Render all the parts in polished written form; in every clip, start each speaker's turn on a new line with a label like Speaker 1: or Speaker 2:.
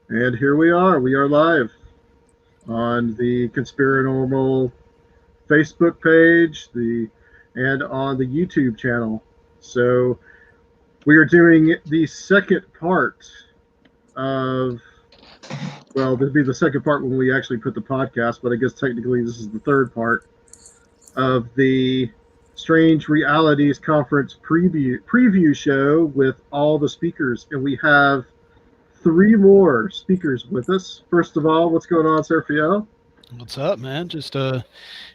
Speaker 1: And here we are. We are live on the Conspiranormal Facebook page, and on the YouTube channel. So we are doing the second part of, well, this would be the second part when we actually put the podcast, but I guess technically this is the third part of the Strange Realities Conference preview show with all the speakers. And we have three more speakers with us. First of all, what's going on, Sergio?
Speaker 2: What's up, man? Just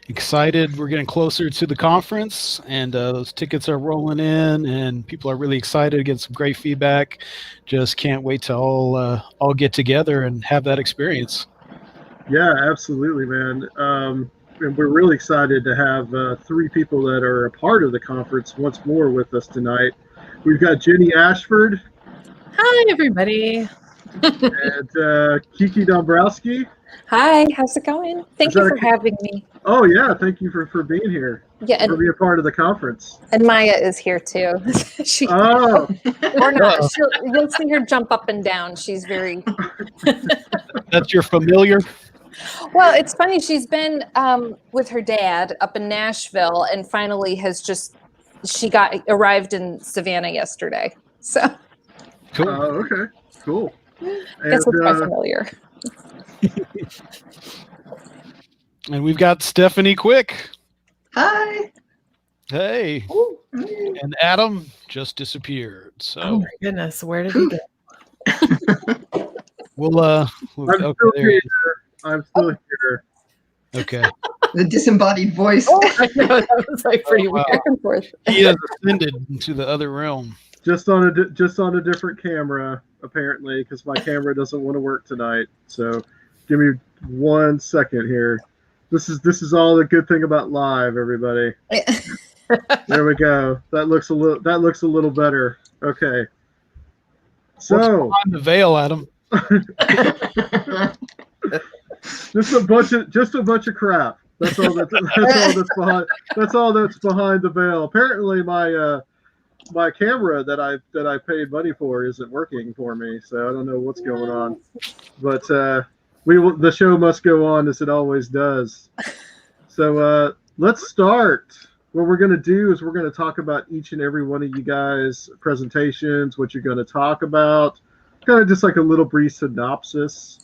Speaker 2: excited. We're getting closer to the conference, and those tickets are rolling in, and people are really excited to get some great feedback. Just can't wait to all get together and have that experience.
Speaker 1: Yeah, absolutely, man. And we're really excited to have three people that are a part of the conference once more with us tonight. We've got Jenny Ashford.
Speaker 3: Hi, everybody.
Speaker 1: And Kiki Dombrowski.
Speaker 4: Hi, how's it going? Thank you for having me.
Speaker 1: Oh, yeah, thank you for being here.
Speaker 4: Yeah,
Speaker 1: for being a part of the conference.
Speaker 4: And Maya is here too. Or not. You'll see her jump up and down. She's very.
Speaker 2: That's your familiar?
Speaker 4: Well, it's funny. She's been with her dad up in Nashville, and finally arrived in Savannah yesterday. So.
Speaker 1: Cool. Okay. Cool.
Speaker 4: Guess it's my familiar.
Speaker 2: And we've got Stephanie Quick.
Speaker 5: Hi.
Speaker 2: Hey.
Speaker 5: Ooh.
Speaker 2: And Adam just disappeared. So.
Speaker 3: Oh my goodness, where did he go?
Speaker 1: I'm still here.
Speaker 2: Okay.
Speaker 5: The disembodied voice.
Speaker 3: Oh, I know, that was like pretty weird.
Speaker 4: Back and forth.
Speaker 2: He has ascended into the other realm.
Speaker 1: Just on a different camera, apparently, because my camera doesn't want to work tonight. So, give me 1 second here. This is all the good thing about live, everybody. There we go. That looks a little better. Okay. So
Speaker 2: what's behind the veil, Adam?
Speaker 1: just a bunch of crap. That's all that's behind the veil. Apparently, my camera that I paid money for isn't working for me, so I don't know what's going on. But the show must go on as it always does. So let's start. What we're going to do is we're going to talk about each and every one of you guys' presentations, what you're going to talk about, kind of just like a little brief synopsis.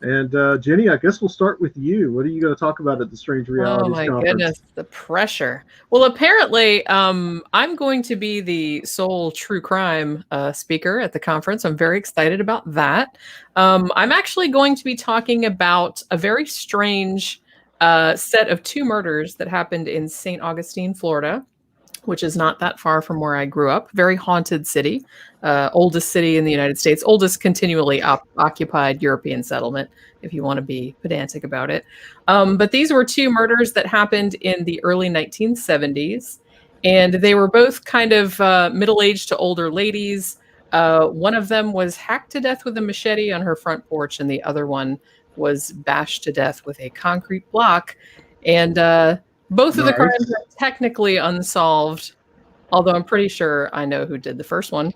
Speaker 1: And Jenny, I guess we'll start with you. What are you going to talk about at the Strange Realities Conference?
Speaker 3: Oh my goodness, the pressure. Well, apparently, I'm going to be the sole true crime speaker at the conference. I'm very excited about that. I'm actually going to be talking about a very strange set of two murders that happened in St. Augustine, Florida, which is not that far from where I grew up. Very haunted city, oldest city in the United States, oldest continually occupied European settlement, if you want to be pedantic about it. But these were two murders that happened in the early 1970s, and they were both kind of middle-aged to older ladies. One of them was hacked to death with a machete on her front porch, and the other one was bashed to death with a concrete block. And both of the crimes are technically unsolved, although I'm pretty sure I know who did the first one,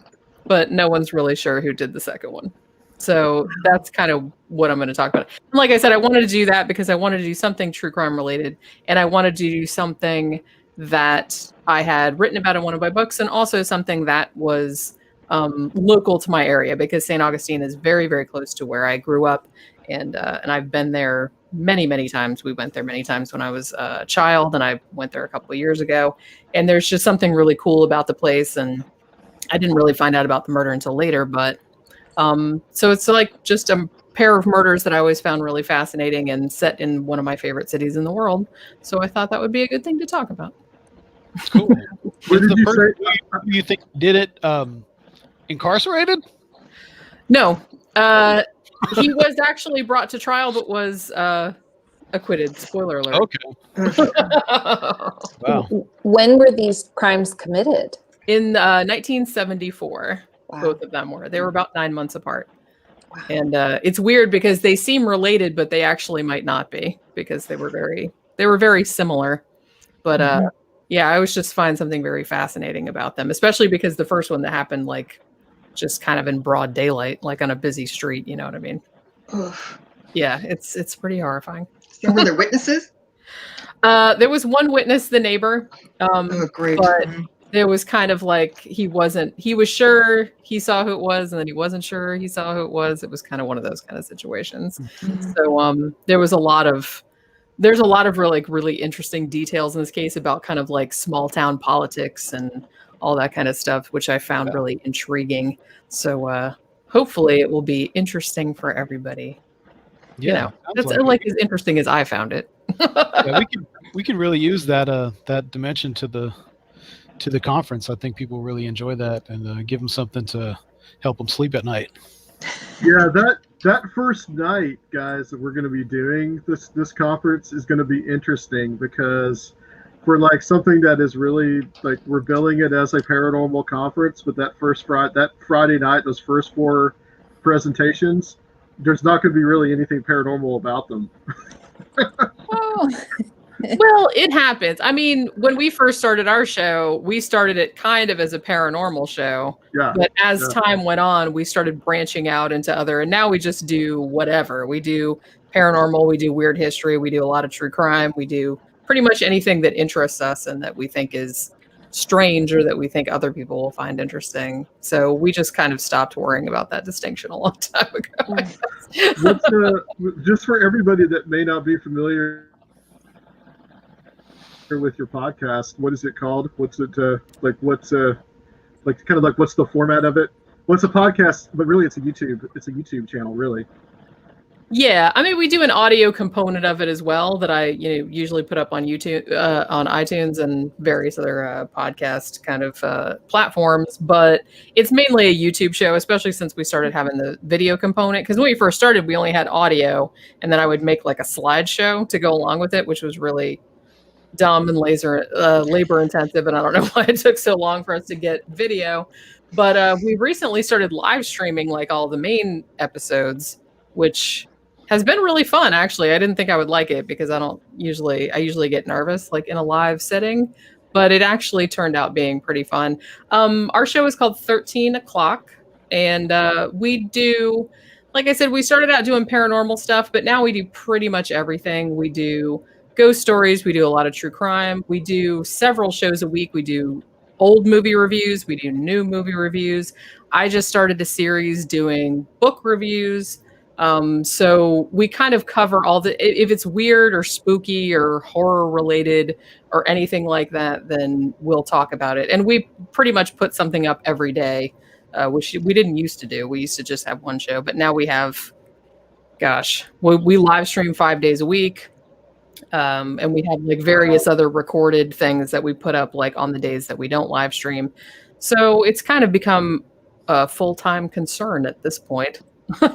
Speaker 3: but no one's really sure who did the second one. So that's kind of what I'm going to talk about. And like I said, I wanted to do that because I wanted to do something true crime related, and I wanted to do something that I had written about in one of my books, and also something that was local to my area, because St. Augustine is very, very close to where I grew up, and I've been there many times. We went there many times when I was a child, and I went there a couple of years ago. And there's just something really cool about the place. And I didn't really find out about the murder until later, but so it's like just a pair of murders that I always found really fascinating and set in one of my favorite cities in the world. So I thought that would be a good thing to talk about.
Speaker 2: Cool. Was the person you think did it incarcerated?
Speaker 3: No. He was actually brought to trial, but was acquitted. Spoiler alert.
Speaker 2: Okay. Wow.
Speaker 4: When were these crimes committed?
Speaker 3: In 1974.
Speaker 4: Wow.
Speaker 3: Both of them were. They were about 9 months apart. Wow. And it's weird because they seem related, but they actually might not be, because they were very similar. But yeah, I always just find something very fascinating about them, especially because the first one that happened like just kind of in broad daylight, like on a busy street. You know what I mean?
Speaker 5: Ugh.
Speaker 3: Yeah, it's pretty horrifying.
Speaker 5: So were there witnesses?
Speaker 3: There was one witness, the neighbor.
Speaker 5: Oh, great.
Speaker 3: But there was kind of like he was sure he saw who it was, and then he wasn't sure he saw who it was. It was kind of one of those kind of situations. So there's a lot of really interesting details in this case about kind of like small town politics and all that kind of stuff, which I found really intriguing. So hopefully it will be interesting for everybody. You know, that's like as interesting as I found it.
Speaker 2: Yeah, we can really use that dimension to the conference. I think people really enjoy that and give them something to help them sleep at night.
Speaker 1: Yeah, that first night, guys, that we're going to be doing this conference is going to be interesting because for like something that is really like we're billing it as a paranormal conference, but that Friday night, those first 4 presentations, there's not going to be really anything paranormal about them.
Speaker 3: Well, it happens. I mean, when we first started our show, we started it kind of as a paranormal show.
Speaker 1: Yeah.
Speaker 3: But as time went on, we started branching out into other, and now we just do whatever. We do paranormal, we do weird history, we do a lot of true crime, we do pretty much anything that interests us and that we think is strange or that we think other people will find interesting. So we just kind of stopped worrying about that distinction a long time ago.
Speaker 1: Just for everybody that may not be familiar with your podcast, what is it called? What's it what's the format of it? What's a podcast? But really, it's a YouTube channel, really.
Speaker 3: Yeah, I mean, we do an audio component of it as well that I, usually put up on YouTube, on iTunes, and various other podcast kind of platforms. But it's mainly a YouTube show, especially since we started having the video component. Because when we first started, we only had audio, and then I would make like a slideshow to go along with it, which was really dumb and labor intensive, and I don't know why it took so long for us to get video. But we recently started live streaming like all the main episodes, which has been really fun. Actually, I didn't think I would like it because I usually get nervous like in a live setting, but it actually turned out being pretty fun. Our show is called 13 O'Clock, and we do, like I said, we started out doing paranormal stuff, but now we do pretty much everything. We do ghost stories, we do a lot of true crime, we do several shows a week, we do old movie reviews, we do new movie reviews. I just started a series doing book reviews. So we kind of cover if it's weird or spooky or horror related or anything like that, then we'll talk about it. And we pretty much put something up every day, which we didn't used to do. We used to just have one show, but now we have, we live stream 5 days a week. And we have like various other recorded things that we put up like on the days that we don't live stream. So it's kind of become a full-time concern at this point.
Speaker 1: Well,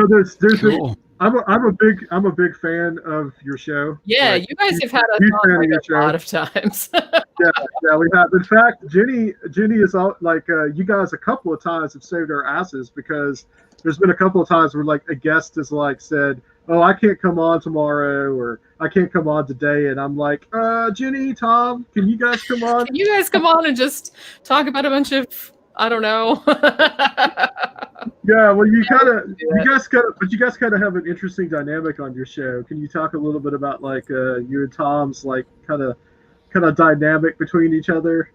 Speaker 1: there's
Speaker 2: cool.
Speaker 1: I'm a big fan of your show.
Speaker 3: Yeah,
Speaker 1: like,
Speaker 3: you guys have had us on like a lot of times.
Speaker 1: yeah, we have. In fact, Jenny is all like you guys a couple of times have saved our asses because there's been a couple of times where like a guest has like said, "Oh, I can't come on tomorrow," or "I can't come on today," and I'm like, Jenny, Tom, can you guys come on?
Speaker 3: Can you guys come on and just talk about a bunch of, I don't know.
Speaker 1: Yeah, well, you guys kind of have an interesting dynamic on your show. Can you talk a little bit about like you and Tom's like kind of dynamic between each other?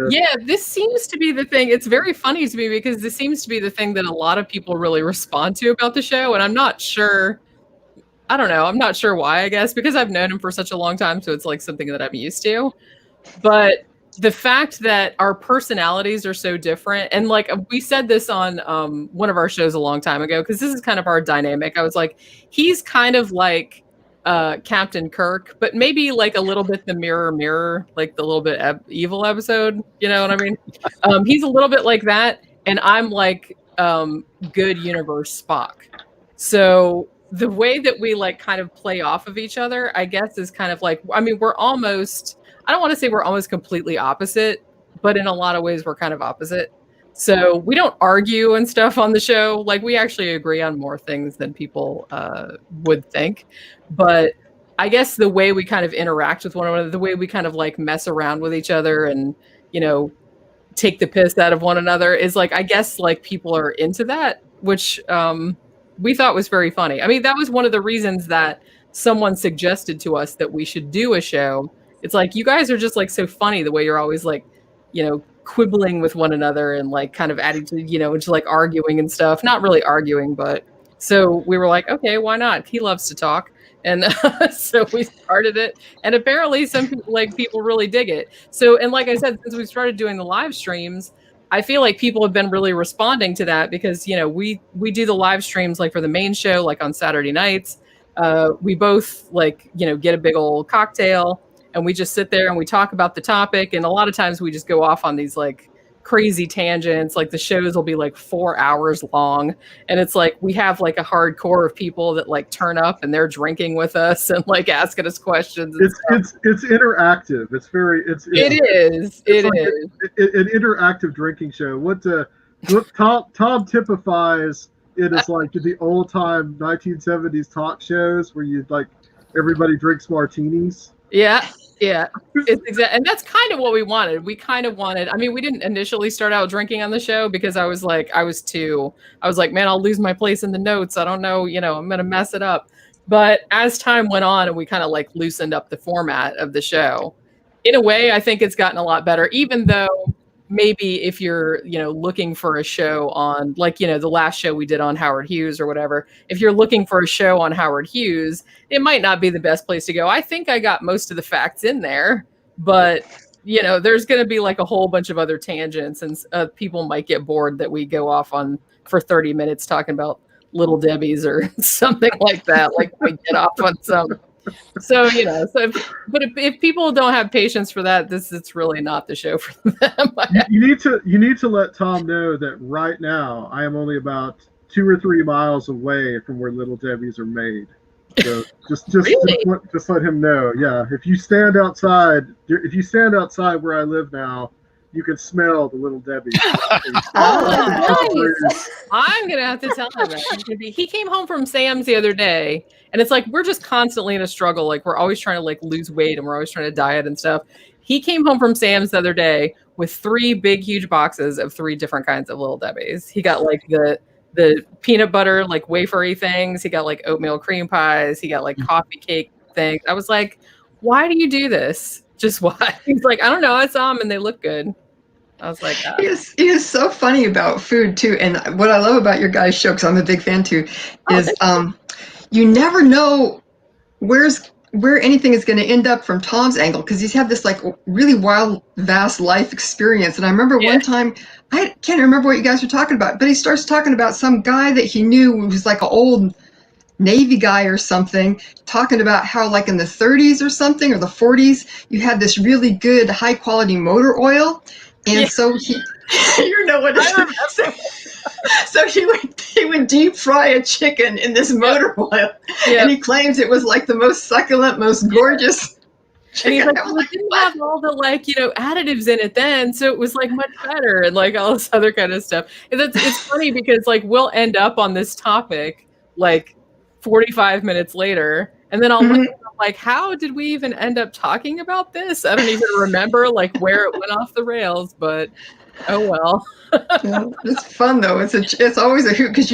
Speaker 1: Yeah,
Speaker 3: this seems to be the thing. It's very funny to me because this seems to be the thing that a lot of people really respond to about the show, and I'm not sure. I don't know. I'm not sure why, I guess, because I've known him for such a long time, so it's like something that I'm used to. But the fact that our personalities are so different, and like we said this on one of our shows a long time ago, because this is kind of our dynamic. I was like, he's kind of like Captain Kirk, but maybe like a little bit the mirror, like the little bit evil episode. You know what I mean? He's a little bit like that, and I'm like good universe Spock. So the way that we like kind of play off of each other, I guess, is kind of like, I mean, we're almost, I don't want to say we're almost completely opposite, but in a lot of ways we're kind of opposite. So we don't argue and stuff on the show. Like we actually agree on more things than people would think. But I guess the way we kind of interact with one another, the way we kind of like mess around with each other and, take the piss out of one another is like, I guess like people are into that, which we thought was very funny. I mean, that was one of the reasons that someone suggested to us that we should do a show. It's like, you guys are just like so funny the way you're always like, you know, quibbling with one another and like kind of adding to, you know, just like arguing and stuff. Not really arguing, but so we were like, okay, why not? He loves to talk. And so we started it, and apparently some people really dig it. So, and like I said, since we started doing the live streams, I feel like people have been really responding to that because, you know, we do the live streams like for the main show, like on Saturday nights. We both like, you know, get a big old cocktail and we just sit there and we talk about the topic. And a lot of times we just go off on these like crazy tangents. Like the shows will be like 4 hours long, and it's like we have like a hardcore of people that like turn up and they're drinking with us and like asking us questions.
Speaker 1: It's interactive. It's an interactive drinking show. What Tom typifies it as like the old time 1970s talk shows where you like everybody drinks martinis.
Speaker 3: Yeah. It's exactly, and that's kind of what we wanted. We kind of wanted, I mean, we didn't initially start out drinking on the show because I was like, man, I'll lose my place in the notes. I don't know, you know, I'm going to mess it up. But as time went on and we kind of like loosened up the format of the show, in a way, I think it's gotten a lot better, even though maybe if you're, you know, looking for a show on like, you know, the last show we did on Howard Hughes or whatever, if you're looking for a show on Howard Hughes, it might not be the best place to go. I think I got most of the facts in there, but you know, there's going to be like a whole bunch of other tangents, and people might get bored that we go off on for 30 minutes talking about Little Debbie's or something like that. Like we get off on some. So, you know, but if people don't have patience for that, it's really not the show for them.
Speaker 1: You need to let Tom know that right now I am only about 2 or 3 miles away from where Little Debbie's are made. So just
Speaker 3: really?
Speaker 1: just let him know. Yeah, if you stand outside where I live now, you can smell the Little Debbie.
Speaker 3: Nice. I'm gonna have to tell him that. He came home from Sam's the other day, and it's like we're just constantly in a struggle. Like we're always trying to like lose weight, and we're always trying to diet and stuff. He came home from Sam's the other day with 3 big, huge boxes of 3 different kinds of Little Debbie's. He got like the peanut butter like wafery things. He got like oatmeal cream pies. He got like coffee cake things. I was like, why do you do this? Just why? He's like, I don't know. I saw them and they look good. I was like,
Speaker 5: He is so funny about food too. And what I love about your guys' show, because I'm a big fan too, is you never know where anything is going to end up from Tom's angle, because he's had this like really wild, vast life experience. And I remember one time, I can't remember what you guys were talking about, but he starts talking about some guy that he knew who was like an old Navy guy or something, talking about how like in the 30s or something, or the 40s, you had this really good high quality motor oil. And so he, you know what so he would deep fry a chicken in this motor oil. And he claims it was like the most succulent, most gorgeous chicken.
Speaker 3: And he's like, well, it didn't have all the like, you know, additives in it then, so it was like much better, and like all this other kind of stuff. And it's funny because like we'll end up on this topic like 45 minutes later, and then I'll look and I'm like, how did we even end up talking about this? I don't even remember like where it went off the rails, but oh well.
Speaker 5: It's fun though. It's always a hoot, because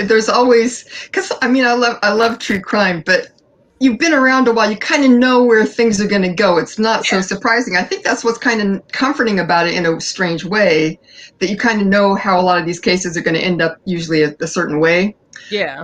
Speaker 5: there's always, because I mean I love true crime, but you've been around a while, you kind of know where things are going to go. It's not so surprising. I think that's what's kind of comforting about it in a strange way, that you kind of know how a lot of these cases are going to end up usually a certain way.
Speaker 3: Yeah.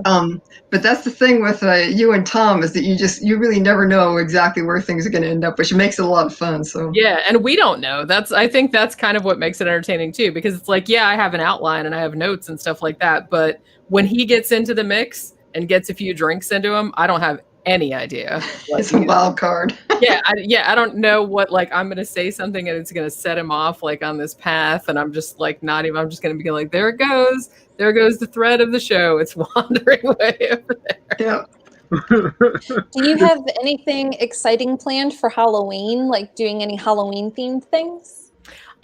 Speaker 5: But that's the thing with you and Tom, is that you really never know exactly where things are going to end up, which makes it a lot of fun. So
Speaker 3: yeah, and we don't know. I think that's kind of what makes it entertaining too, because it's like, yeah, I have an outline and I have notes and stuff like that, but when he gets into the mix and gets a few drinks into him, I don't have any idea.
Speaker 5: It's a wild card.
Speaker 3: I don't know what, like, I'm going to say something and it's going to set him off like on this path, and I'm just like I'm just going to be like, there it goes. There goes the thread of the show. It's wandering way over there.
Speaker 5: Yeah.
Speaker 4: Do you have anything exciting planned for Halloween? Like doing any Halloween themed things?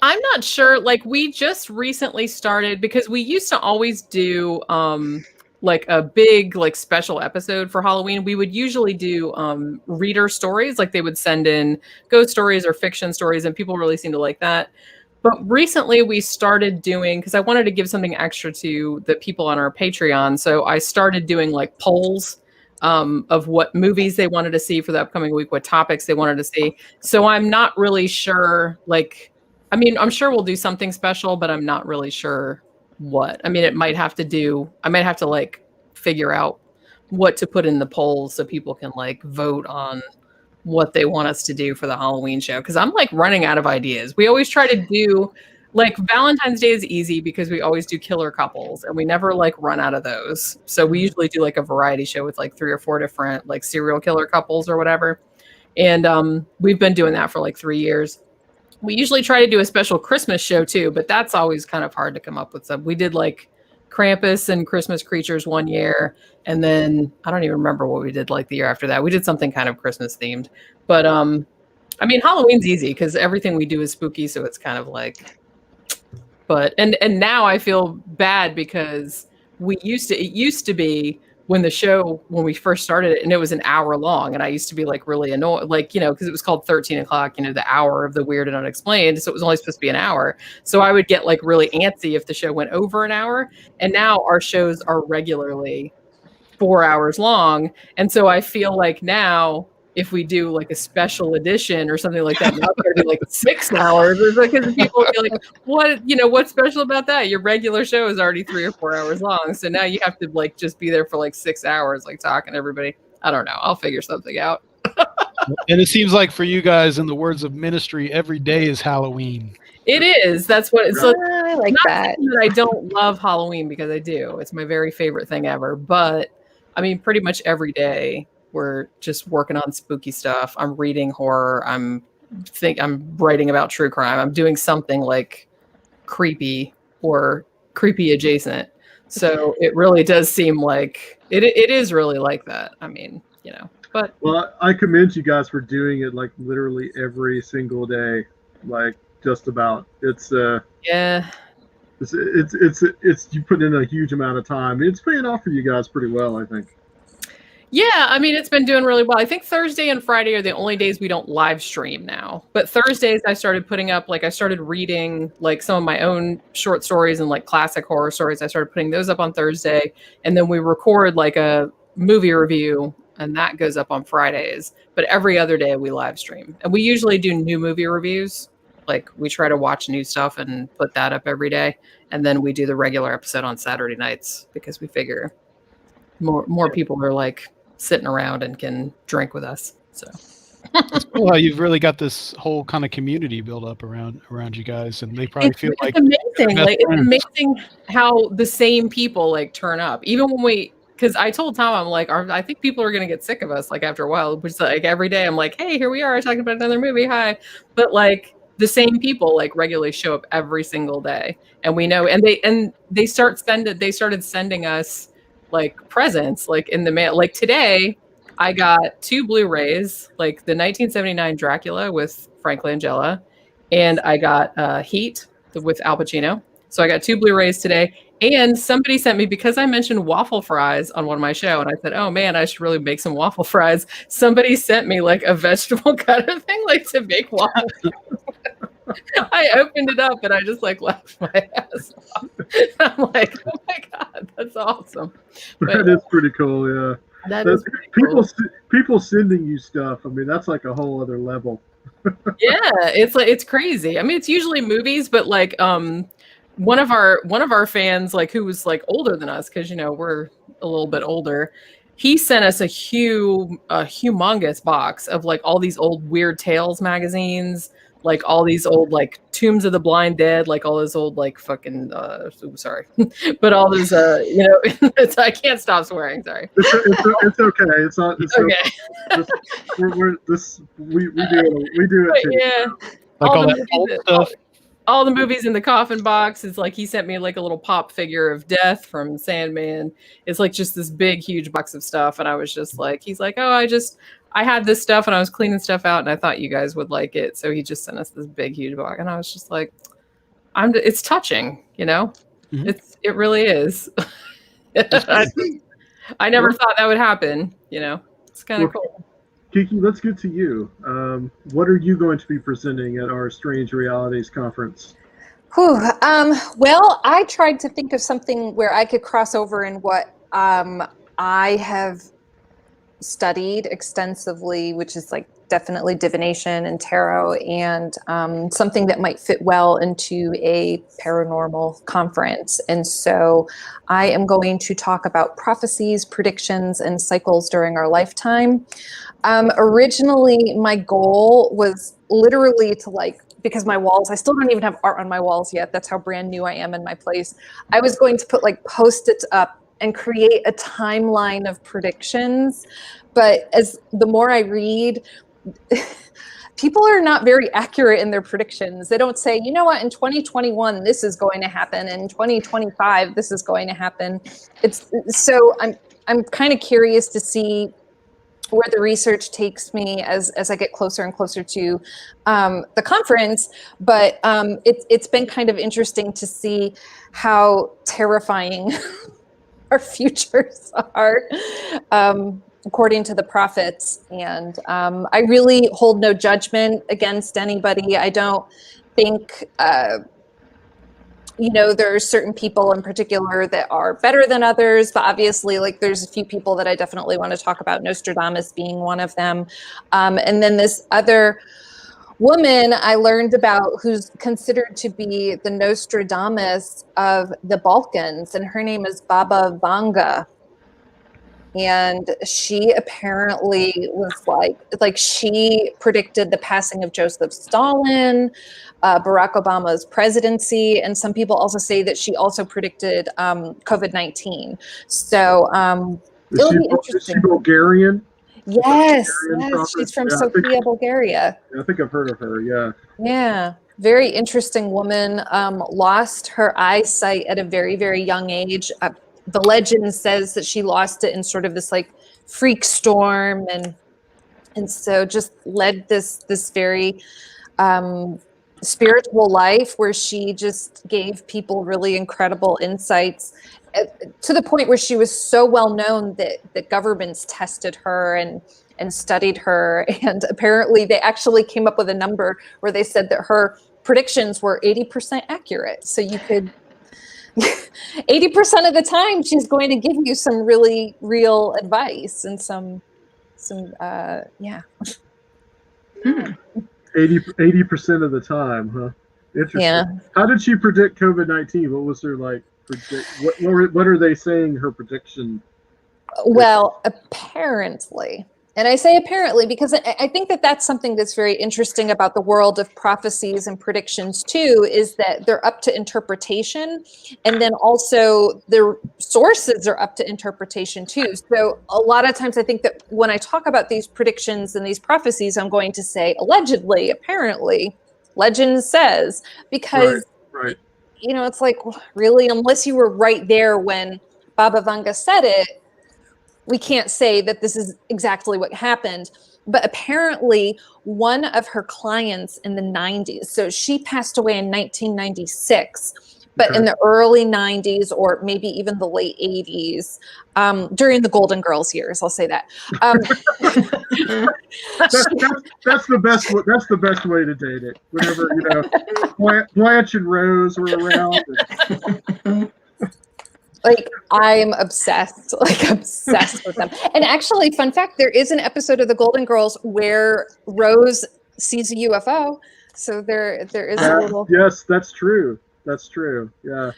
Speaker 3: I'm not sure. Like we just recently started, because we used to always do like a big like special episode for Halloween. We would usually do reader stories, like they would send in ghost stories or fiction stories, and people really seem to like that. But recently we started doing, because I wanted to give something extra to the people on our Patreon. So I started doing like polls of what movies they wanted to see for the upcoming week, what topics they wanted to see. So I'm not really sure, like, I mean, I'm sure we'll do something special, but I'm not really sure what. I mean, I might have to like figure out what to put in the polls so people can like vote on what they want us to do for the Halloween show. Cause I'm like running out of ideas. We always try to do like Valentine's Day is easy because we always do killer couples and we never like run out of those. So we usually do like a variety show with like 3 or 4 different like serial killer couples or whatever. And we've been doing that for like 3 years. We usually try to do a special Christmas show too, but that's always kind of hard to come up with some. We did like Krampus and Christmas creatures one year. And then I don't even remember what we did like the year after that. We did something kind of Christmas themed, but I mean, Halloween's easy because everything we do is spooky. So it's kind of like, but, and now I feel bad because it used to be when we first started it and it was an hour long and I used to be like really annoyed, like, you know, because it was called 13 o'clock, you know, the hour of the weird and unexplained. So it was only supposed to be an hour. So I would get like really antsy if the show went over an hour. And now our shows are regularly 4 hours long. And so I feel like now if we do like a special edition or something like that, now they're gonna be like 6 hours. It's because people will be like, what's special about that? Your regular show is already 3 or 4 hours long. So now you have to like just be there for like 6 hours, like talking to everybody. I don't know. I'll figure something out.
Speaker 2: And it seems like for you guys, in the words of ministry, every day is Halloween.
Speaker 3: It is. That's what it's like.
Speaker 4: I like that.
Speaker 3: I don't love Halloween because I do. It's my very favorite thing ever. But I mean, pretty much every day we're just working on spooky stuff. I'm reading horror. I'm writing about true crime. I'm doing something like creepy or creepy adjacent. So it really does seem like it is really like that. I mean, you know, but.
Speaker 1: Well, I commend you guys for doing it like literally every single day, like just about. It's
Speaker 3: yeah.
Speaker 1: It's you put in a huge amount of time. It's paying off for you guys pretty well, I think.
Speaker 3: Yeah, I mean, it's been doing really well. I think Thursday and Friday are the only days we don't live stream now. But Thursdays, I started putting up, like, I started reading, like, some of my own short stories and, like, classic horror stories. I started putting those up on Thursday. And then we record, like, a movie review, and that goes up on Fridays. But every other day, we live stream. And we usually do new movie reviews. Like, we try to watch new stuff and put that up every day. And then we do the regular episode on Saturday nights because we figure more people are, like, sitting around and can drink with us. So
Speaker 2: well, you've really got this whole kind of community built up around you guys, and they probably feel like
Speaker 3: amazing. Like it's amazing how the same people like turn up, even when because I told Tom, I'm like, I think people are going to get sick of us like after a while, which is like every day I'm like, hey, here we are talking about another movie. Hi. But like the same people like regularly show up every single day. And we know, and they started sending us like presents, like in the mail. Like today I got 2 Blu-rays, like the 1979 Dracula with Frank Langella, and I got Heat with Al Pacino. So I got 2 Blu-rays today. And somebody sent me, because I mentioned waffle fries on one of my show, and I said, oh man, I should really make some waffle fries. Somebody sent me like a vegetable cutter thing, like to make waffle fries. I opened it up and I just like laughed my ass off. I'm like, oh my God, that's awesome.
Speaker 1: That is pretty cool, yeah.
Speaker 3: That's
Speaker 1: people sending you stuff. I mean, that's like a whole other level.
Speaker 3: Yeah, it's crazy. I mean, it's usually movies, but like one of our fans, like who was like older than us, because you know we're a little bit older, he sent us a humongous box of like all these old Weird Tales magazines, like all these old like Tombs of the Blind Dead, like all those old like fucking sorry, but all those you know, I can't stop swearing. Sorry.
Speaker 1: It's okay. It's not. It's
Speaker 3: okay.
Speaker 1: We do it too.
Speaker 3: Yeah.
Speaker 2: Like all that old stuff.
Speaker 3: All the movies in the coffin box. It's like he sent me like a little pop figure of Death from Sandman. It's like just this big, huge box of stuff. And I was just like, he's like, oh, I had this stuff and I was cleaning stuff out and I thought you guys would like it. So he just sent us this big, huge box. And I was just like, it's touching, you know,
Speaker 2: Mm-hmm.
Speaker 3: it really is. I never thought that would happen. You know, it's kind of cool.
Speaker 1: Kiki, let's get to you. What are you going to be presenting at our Strange Realities conference?
Speaker 4: Well, I tried to think of something where I could cross over in what I have studied extensively, which is like definitely divination and tarot, and something that might fit well into a paranormal conference. And so I am going to talk about prophecies, predictions, and cycles during our lifetime. Originally, my goal was literally to because my walls, I still don't even have art on my walls yet. That's how brand new I am in my place. I was going to put Post-its up and create a timeline of predictions. But as the more I read, people are not very accurate in their predictions. They don't say, you know what, in 2021, this is going to happen. In 2025, this is going to happen. So I'm kind of curious to see where the research takes me as I get closer and closer to the conference. But it's been kind of interesting to see how terrifying our futures are, according to the prophets. And I really hold no judgment against anybody. I don't think, there are certain people in particular that are better than others, but obviously there's a few people that I definitely want to talk about, Nostradamus being one of them. And then this other woman I learned about who's considered to be the Nostradamus of the Balkans, and her name is Baba Vanga. And she apparently was she predicted the passing of Joseph Stalin, Barack Obama's presidency, and some people also say that she also predicted COVID-19. So it'll be interesting.
Speaker 1: Is she Bulgarian?
Speaker 4: Yes, she's from Sofia, Bulgaria.
Speaker 1: I think I've heard of her, yeah.
Speaker 4: Yeah, very interesting woman. Lost her eyesight at a very, very young age. The legend says that she lost it in sort of this freak storm, and so just led this very spiritual life where she just gave people really incredible insights, to the point where she was so well known that governments tested her and studied her. And apparently they actually came up with a number where they said that her predictions were 80% accurate. So you could 80% of the time she's going to give you some really real advice and some
Speaker 1: 80% of the time, huh? Interesting. Yeah. How did she predict COVID-19? What was her what are they saying her prediction?
Speaker 4: Well, apparently, and I say apparently because I think that that's something that's very interesting about the world of prophecies and predictions too, is that they're up to interpretation, and then also their sources are up to interpretation too. So a lot of times I think that when I talk about these predictions and these prophecies, I'm going to say allegedly, apparently, legend says, because
Speaker 1: right.
Speaker 4: It's really, unless you were right there when Baba Vanga said it, we can't say that this is exactly what happened. But apparently one of her clients in the 90s, so she passed away in 1996, but in the early 90s, or maybe even the late 80s, during the Golden Girls years, I'll say that.
Speaker 1: That's the best way to date it. Whenever Blanche and Rose were around.
Speaker 4: I'm obsessed with them. And actually, fun fact, there is an episode of the Golden Girls where Rose sees a UFO. So there is a little.
Speaker 1: Yes, that's true. That's true. Yeah.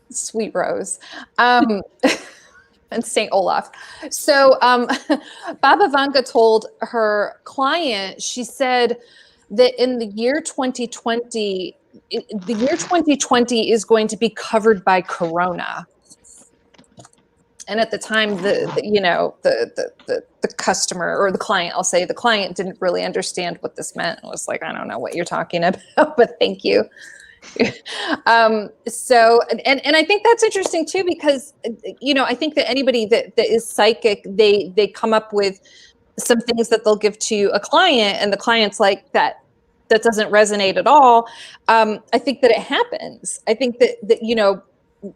Speaker 4: Sweet Rose. And St. Olaf. So Baba Vanga told her client, she said that in the year 2020, the year 2020 is going to be covered by Corona. And at the time, the customer, or the client, I'll say the client, didn't really understand what this meant. It was like, I don't know what you're talking about, but thank you. So, and I think that's interesting too, because, I think that anybody that is psychic, they come up with some things that they'll give to a client, and the client's like, that doesn't resonate at all. I think that it happens. I think that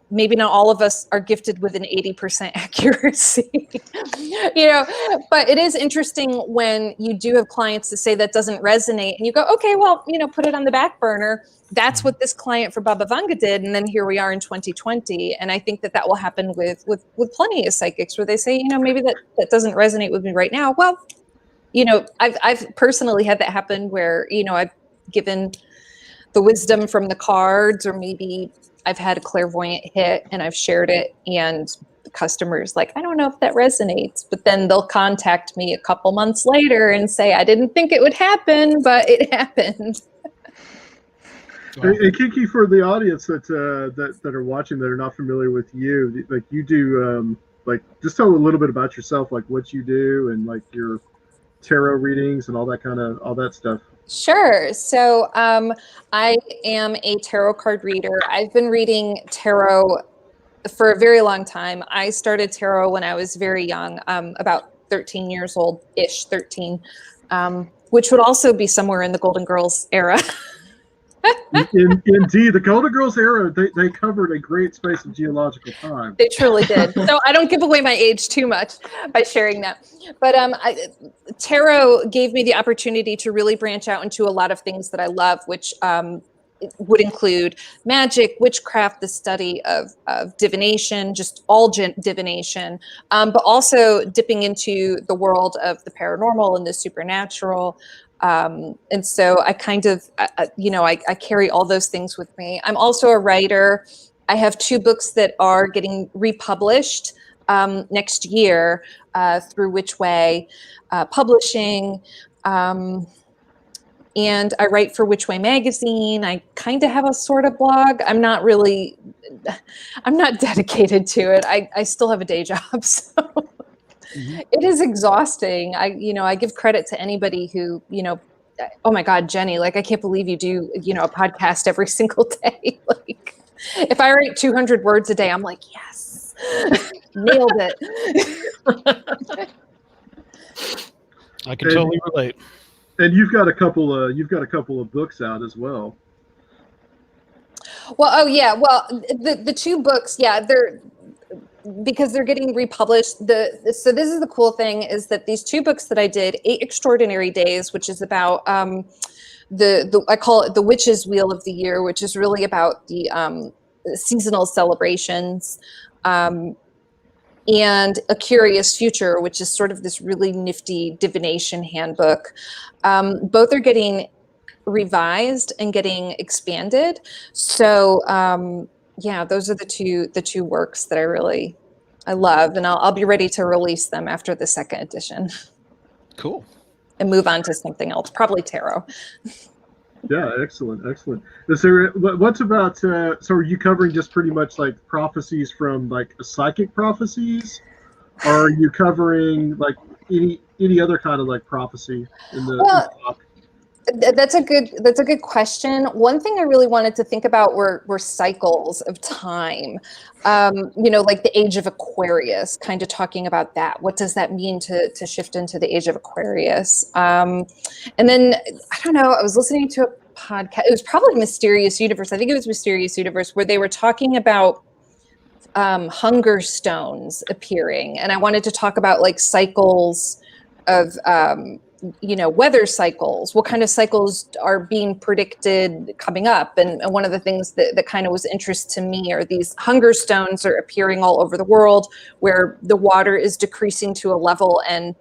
Speaker 4: maybe not all of us are gifted with an 80% accuracy, but it is interesting when you do have clients that say that doesn't resonate and you go, okay, well, put it on the back burner. That's what this client for Baba Vanga did. And then here we are in 2020. And I think that will happen with plenty of psychics where they say, maybe that doesn't resonate with me right now. Well, I've personally had that happen where, I've given the wisdom from the cards, or maybe I've had a clairvoyant hit and I've shared it, and the customer's like, I don't know if that resonates, but then they'll contact me a couple months later and say, I didn't think it would happen, but it happened.
Speaker 1: Hey, Kiki, for the audience that are watching that are not familiar with you, like you do, just tell a little bit about yourself, like what you do and like your tarot readings and all that stuff.
Speaker 4: Sure. So I am a tarot card reader. I've been reading tarot for a very long time. I started tarot when I was very young, about 13 years old-ish, 13, which would also be somewhere in the Golden Girls era.
Speaker 1: Indeed, the Golden Girls era, they covered a great space of geological time.
Speaker 4: They truly did. So I don't give away my age too much by sharing that. But tarot gave me the opportunity to really branch out into a lot of things that I love, which would include magic, witchcraft, the study of divination, just all divination, but also dipping into the world of the paranormal and the supernatural. And so I kind of, I carry all those things with me. I'm also a writer. I have 2 books that are getting republished next year through Which Way Publishing. And I write for Which Way Magazine. I kind of have a sort of blog. I'm not dedicated to it. I still have a day job. So. It is exhausting. I give credit to anybody who, oh my God, Jenny, like, I can't believe you do, a podcast every single day. Like, if I write 200 words a day, I'm like, yes, nailed it.
Speaker 2: I can totally relate.
Speaker 1: And you've got a couple of books out as well.
Speaker 4: Well, oh yeah. Well, the 2 books, yeah, because they're getting republished. So this is the cool thing, is that these 2 books that I did, 8 Extraordinary Days, which is about I call it the Witch's Wheel of the Year, which is really about the seasonal celebrations, and A Curious Future, which is sort of this really nifty divination handbook. Both are getting revised and getting expanded. So yeah, those are the two works that I love, and I'll be ready to release them after the 2nd edition.
Speaker 2: Cool.
Speaker 4: And move on to something else, probably tarot.
Speaker 1: Yeah, excellent. Is there, what's about, so are you covering just pretty much like prophecies from like psychic prophecies? Or are you covering like any other kind of like prophecy in the talk?
Speaker 4: That's a good question. One thing I really wanted to think about were cycles of time. Like the age of Aquarius, kind of talking about that. What does that mean to shift into the age of Aquarius? And then, I don't know, I was listening to a podcast. It was probably Mysterious Universe. I think it was Mysterious Universe, where they were talking about hunger stones appearing. And I wanted to talk about like cycles of weather cycles, what kind of cycles are being predicted coming up. And one of the things that kind of was interest to me are these hunger stones are appearing all over the world, where the water is decreasing to a level. And,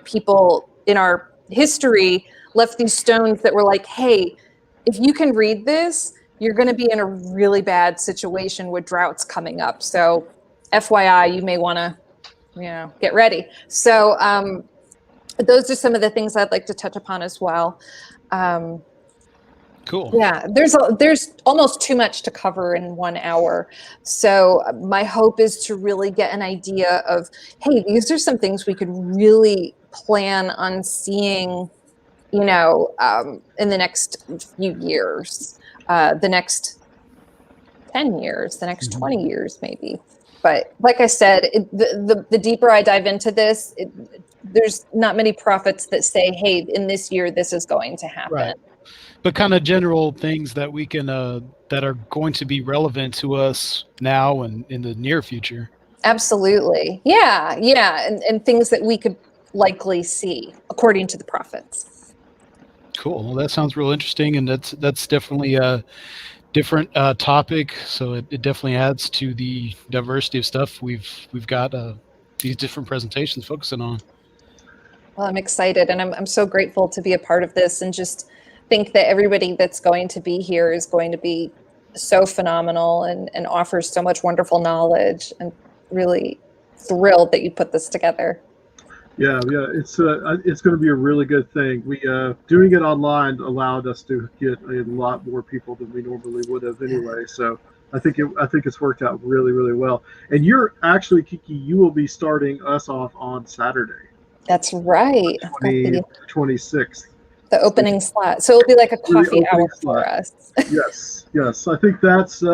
Speaker 4: people in our history left these stones that were like, hey, if you can read this, you're going to be in a really bad situation with droughts coming up. So FYI, you may want to, get ready. So, those are some of the things I'd like to touch upon as well.
Speaker 2: Cool.
Speaker 4: Yeah, there's almost too much to cover in 1 hour. So my hope is to really get an idea of, hey, these are some things we could really plan on seeing, in the next few years, the next 10 years, the next 20 years, maybe. But like I said, the deeper I dive into this, there's not many prophets that say, hey, in this year, this is going to happen.
Speaker 2: Right. but kind of general things that we can that are going to be relevant to us now and in the near future.
Speaker 4: Absolutely. Yeah. Yeah. And things that we could likely see according to the prophets.
Speaker 2: Cool. Well, that sounds real interesting, and that's definitely a different topic. So it definitely adds to the diversity of stuff we've got these different presentations focusing on.
Speaker 4: Well, I'm excited, and I'm so grateful to be a part of this, and just think that everybody that's going to be here is going to be so phenomenal and offers so much wonderful knowledge, and really thrilled that you put this together.
Speaker 1: Yeah, it's going to be a really good thing. We doing it online allowed us to get a lot more people than we normally would have anyway. So I think it's worked out really, really well. And you're actually, Kiki, you will be starting us off on Saturday.
Speaker 4: That's right.
Speaker 1: 26th.
Speaker 4: The opening slot. So it'll be like a coffee hour for us.
Speaker 1: Yes. I think that's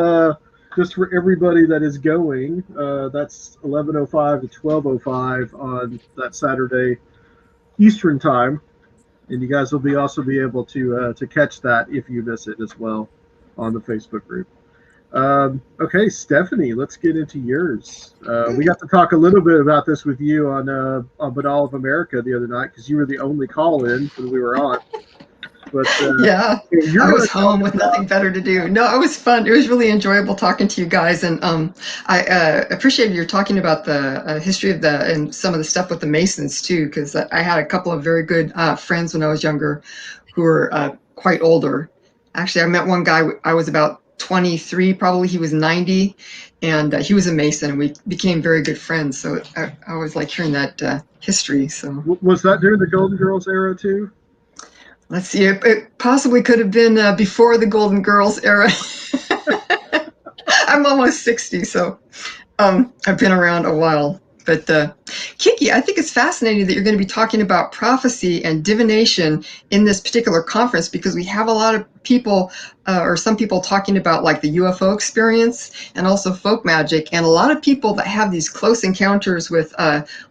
Speaker 1: just for everybody that is going. That's 11:05 to 12:05 on that Saturday Eastern time, and you guys will also be able to catch that if you miss it as well on the Facebook group. Okay, Stephanie, let's get into yours. We got to talk a little bit about this with you on Banal of America the other night, because you were the only call-in when we were on. But
Speaker 5: yeah, I was home with nothing better to do. No, it was fun. It was really enjoyable talking to you guys, and I appreciated your talking about the history of and some of the stuff with the Masons too, because I had a couple of very good friends when I was younger who were quite older. Actually, I met one guy. I was about 23, probably. He was 90, and he was a Mason, and we became very good friends. So I always like hearing that history. So
Speaker 1: was that during the Golden Girls era too?
Speaker 5: Let's see. It possibly could have been before the Golden Girls era. I'm almost 60, so I've been around a while. But Kiki, I think it's fascinating that you're going to be talking about prophecy and divination in this particular conference, because we have a lot of people, or some people, talking about like the UFO experience and also folk magic, and a lot of people that have these close encounters with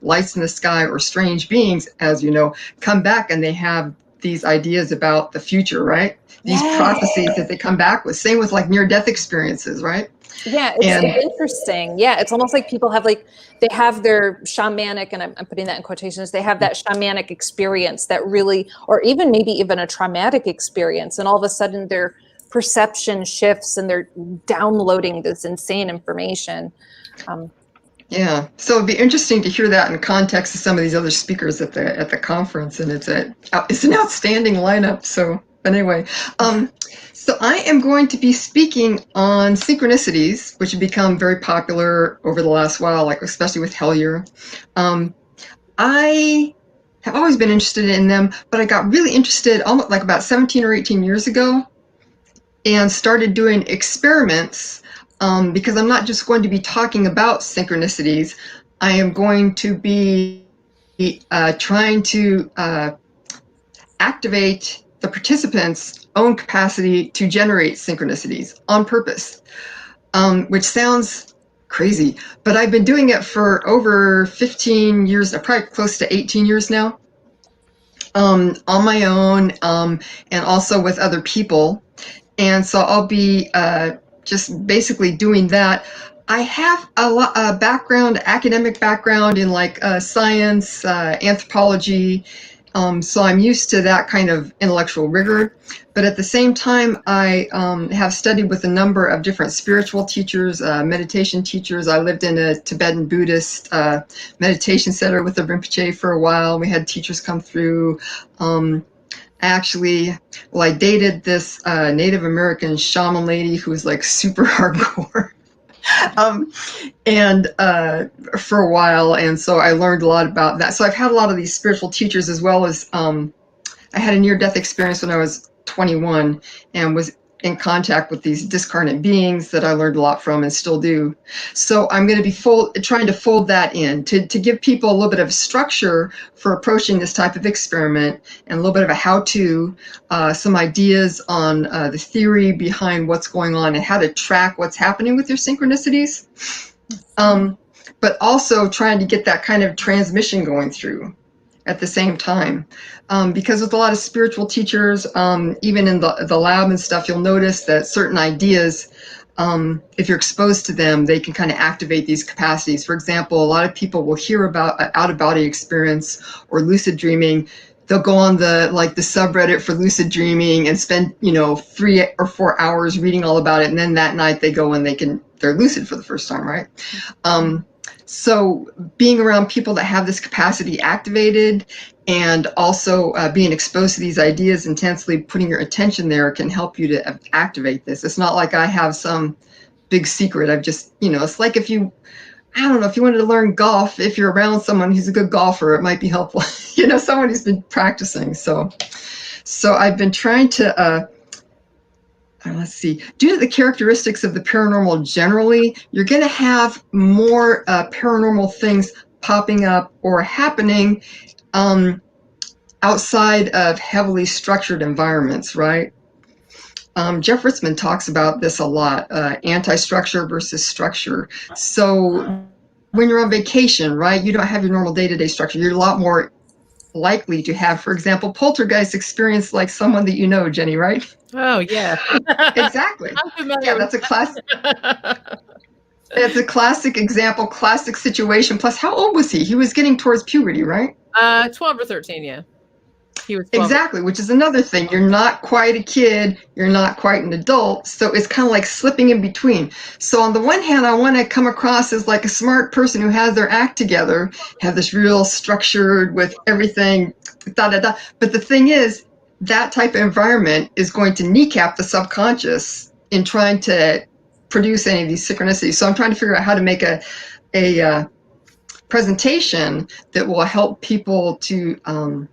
Speaker 5: lights in the sky or strange beings, as you know, come back and they have these ideas about the future, right? These prophecies that they come back with. Same with like near-death experiences, right?
Speaker 4: Yeah, it's interesting. Yeah, it's almost like people have they have their shamanic, and I'm putting that in quotations, they have that shamanic experience that really, or maybe even a traumatic experience, and all of a sudden their perception shifts and they're downloading this insane information.
Speaker 5: Yeah, so it'd be interesting to hear that in context of some of these other speakers at the conference, and it's an outstanding lineup. So, but anyway, so I am going to be speaking on synchronicities, which have become very popular over the last while, like especially with Hellier. I have always been interested in them, but I got really interested almost like about 17 or 18 years ago, and started doing experiments. Because I'm not just going to be talking about synchronicities, I am going to be trying to activate the participants' own capacity to generate synchronicities on purpose, which sounds crazy, but I've been doing it for over 15 years, probably close to 18 years now, on my own, and also with other people. And so I'll be just basically doing that. I have a academic background in like science, anthropology, so I'm used to that kind of intellectual rigor. But at the same time, I have studied with a number of different spiritual teachers, meditation teachers. I lived in a Tibetan Buddhist meditation center with the Rinpoche for a while. We had teachers come through. I dated this Native American shaman lady who was like super hardcore, and for a while, and so I learned a lot about that. So I've had a lot of these spiritual teachers, as well as I had a near-death experience when I was 21 and was in contact with these discarnate beings that I learned a lot from and still do. So I'm going to be trying to fold that in to give people a little bit of structure for approaching this type of experiment, and a little bit of a how-to, some ideas on the theory behind what's going on and how to track what's happening with your synchronicities, but also trying to get that kind of transmission going through. at the same time. Because with a lot of spiritual teachers, even in the lab and stuff, you'll notice that certain ideas, if you're exposed to them, they can kind of activate these capacities. For example, a lot of people will hear about out-of-body experience or lucid dreaming. They'll go on the subreddit for lucid dreaming and spend 3 or 4 hours reading all about it, and then that night they go and they're lucid for the first time, right? So being around people that have this capacity activated, and also being exposed to these ideas intensely, putting your attention there can help you to activate this. It's not like I have some big secret. I've just, it's like if you wanted to learn golf, if you're around someone who's a good golfer, it might be helpful, someone who's been practicing. So I've been trying to, let's see, due to the characteristics of the paranormal generally, you're going to have more paranormal things popping up or happening outside of heavily structured environments, right? Jeff Ritzmann talks about this a lot, anti-structure versus structure. So when you're on vacation, right, you don't have your normal day-to-day structure. You're a lot more likely to have, for example, poltergeist experience like someone that you know, Jenny, right?
Speaker 3: Oh, yeah.
Speaker 5: Exactly.
Speaker 3: I'm familiar
Speaker 5: Yeah,
Speaker 3: with
Speaker 5: that's a classic. It's a classic example, classic situation. Plus, how old was he? He was getting towards puberty, right?
Speaker 3: 12 or 13, yeah. He was 12.
Speaker 5: Exactly, which is another thing. You're not quite a kid. You're not quite an adult. So it's kind of like slipping in between. So on the one hand, I want to come across as like a smart person who has their act together, have this real structured with everything, da-da-da. But the thing is, that type of environment is going to kneecap the subconscious in trying to produce any of these synchronicities. So I'm trying to figure out how to make a presentation that will help people to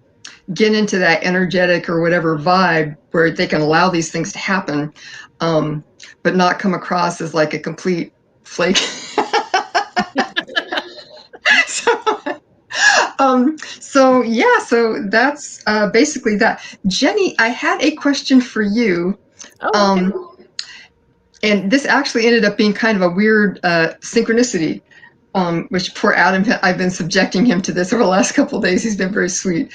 Speaker 5: get into that energetic or whatever vibe where they can allow these things to happen, but not come across as like a complete flake. So that's basically that. Jenny, I had a question for you.
Speaker 3: Okay.
Speaker 5: And this actually ended up being kind of a weird synchronicity, which poor Adam, I've been subjecting him to this over the last couple of days. He's been very sweet.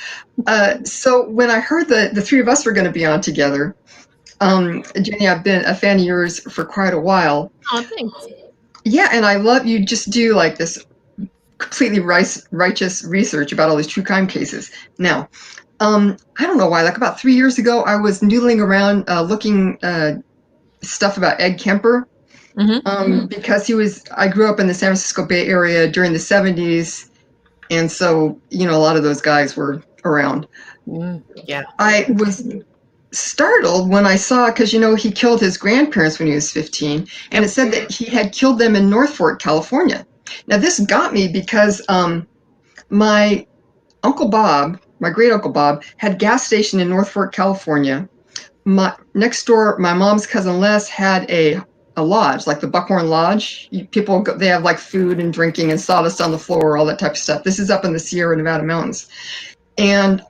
Speaker 5: So when I heard the three of us were going to be on together, Jenny, I've been a fan of yours for quite a while.
Speaker 3: Oh, thanks.
Speaker 5: Yeah, and I love you just do like this completely righteous research about all these true crime cases. Now, I don't know why, like about 3 years ago, I was noodling around looking stuff about Ed Kemper.
Speaker 3: Mm-hmm.
Speaker 5: Because I grew up in the San Francisco Bay Area during the 70s. And so, a lot of those guys were around.
Speaker 3: Yeah.
Speaker 5: I was startled when I saw, because, he killed his grandparents when he was 15. And it said that he had killed them in North Fork, California. Now, this got me because my Uncle Bob, my great Uncle Bob, had a gas station in North Fork, California. Next door, my mom's cousin Les had a lodge, like the Buckhorn Lodge. People go, they have like food and drinking and sawdust on the floor, all that type of stuff. This is up in the Sierra Nevada mountains. And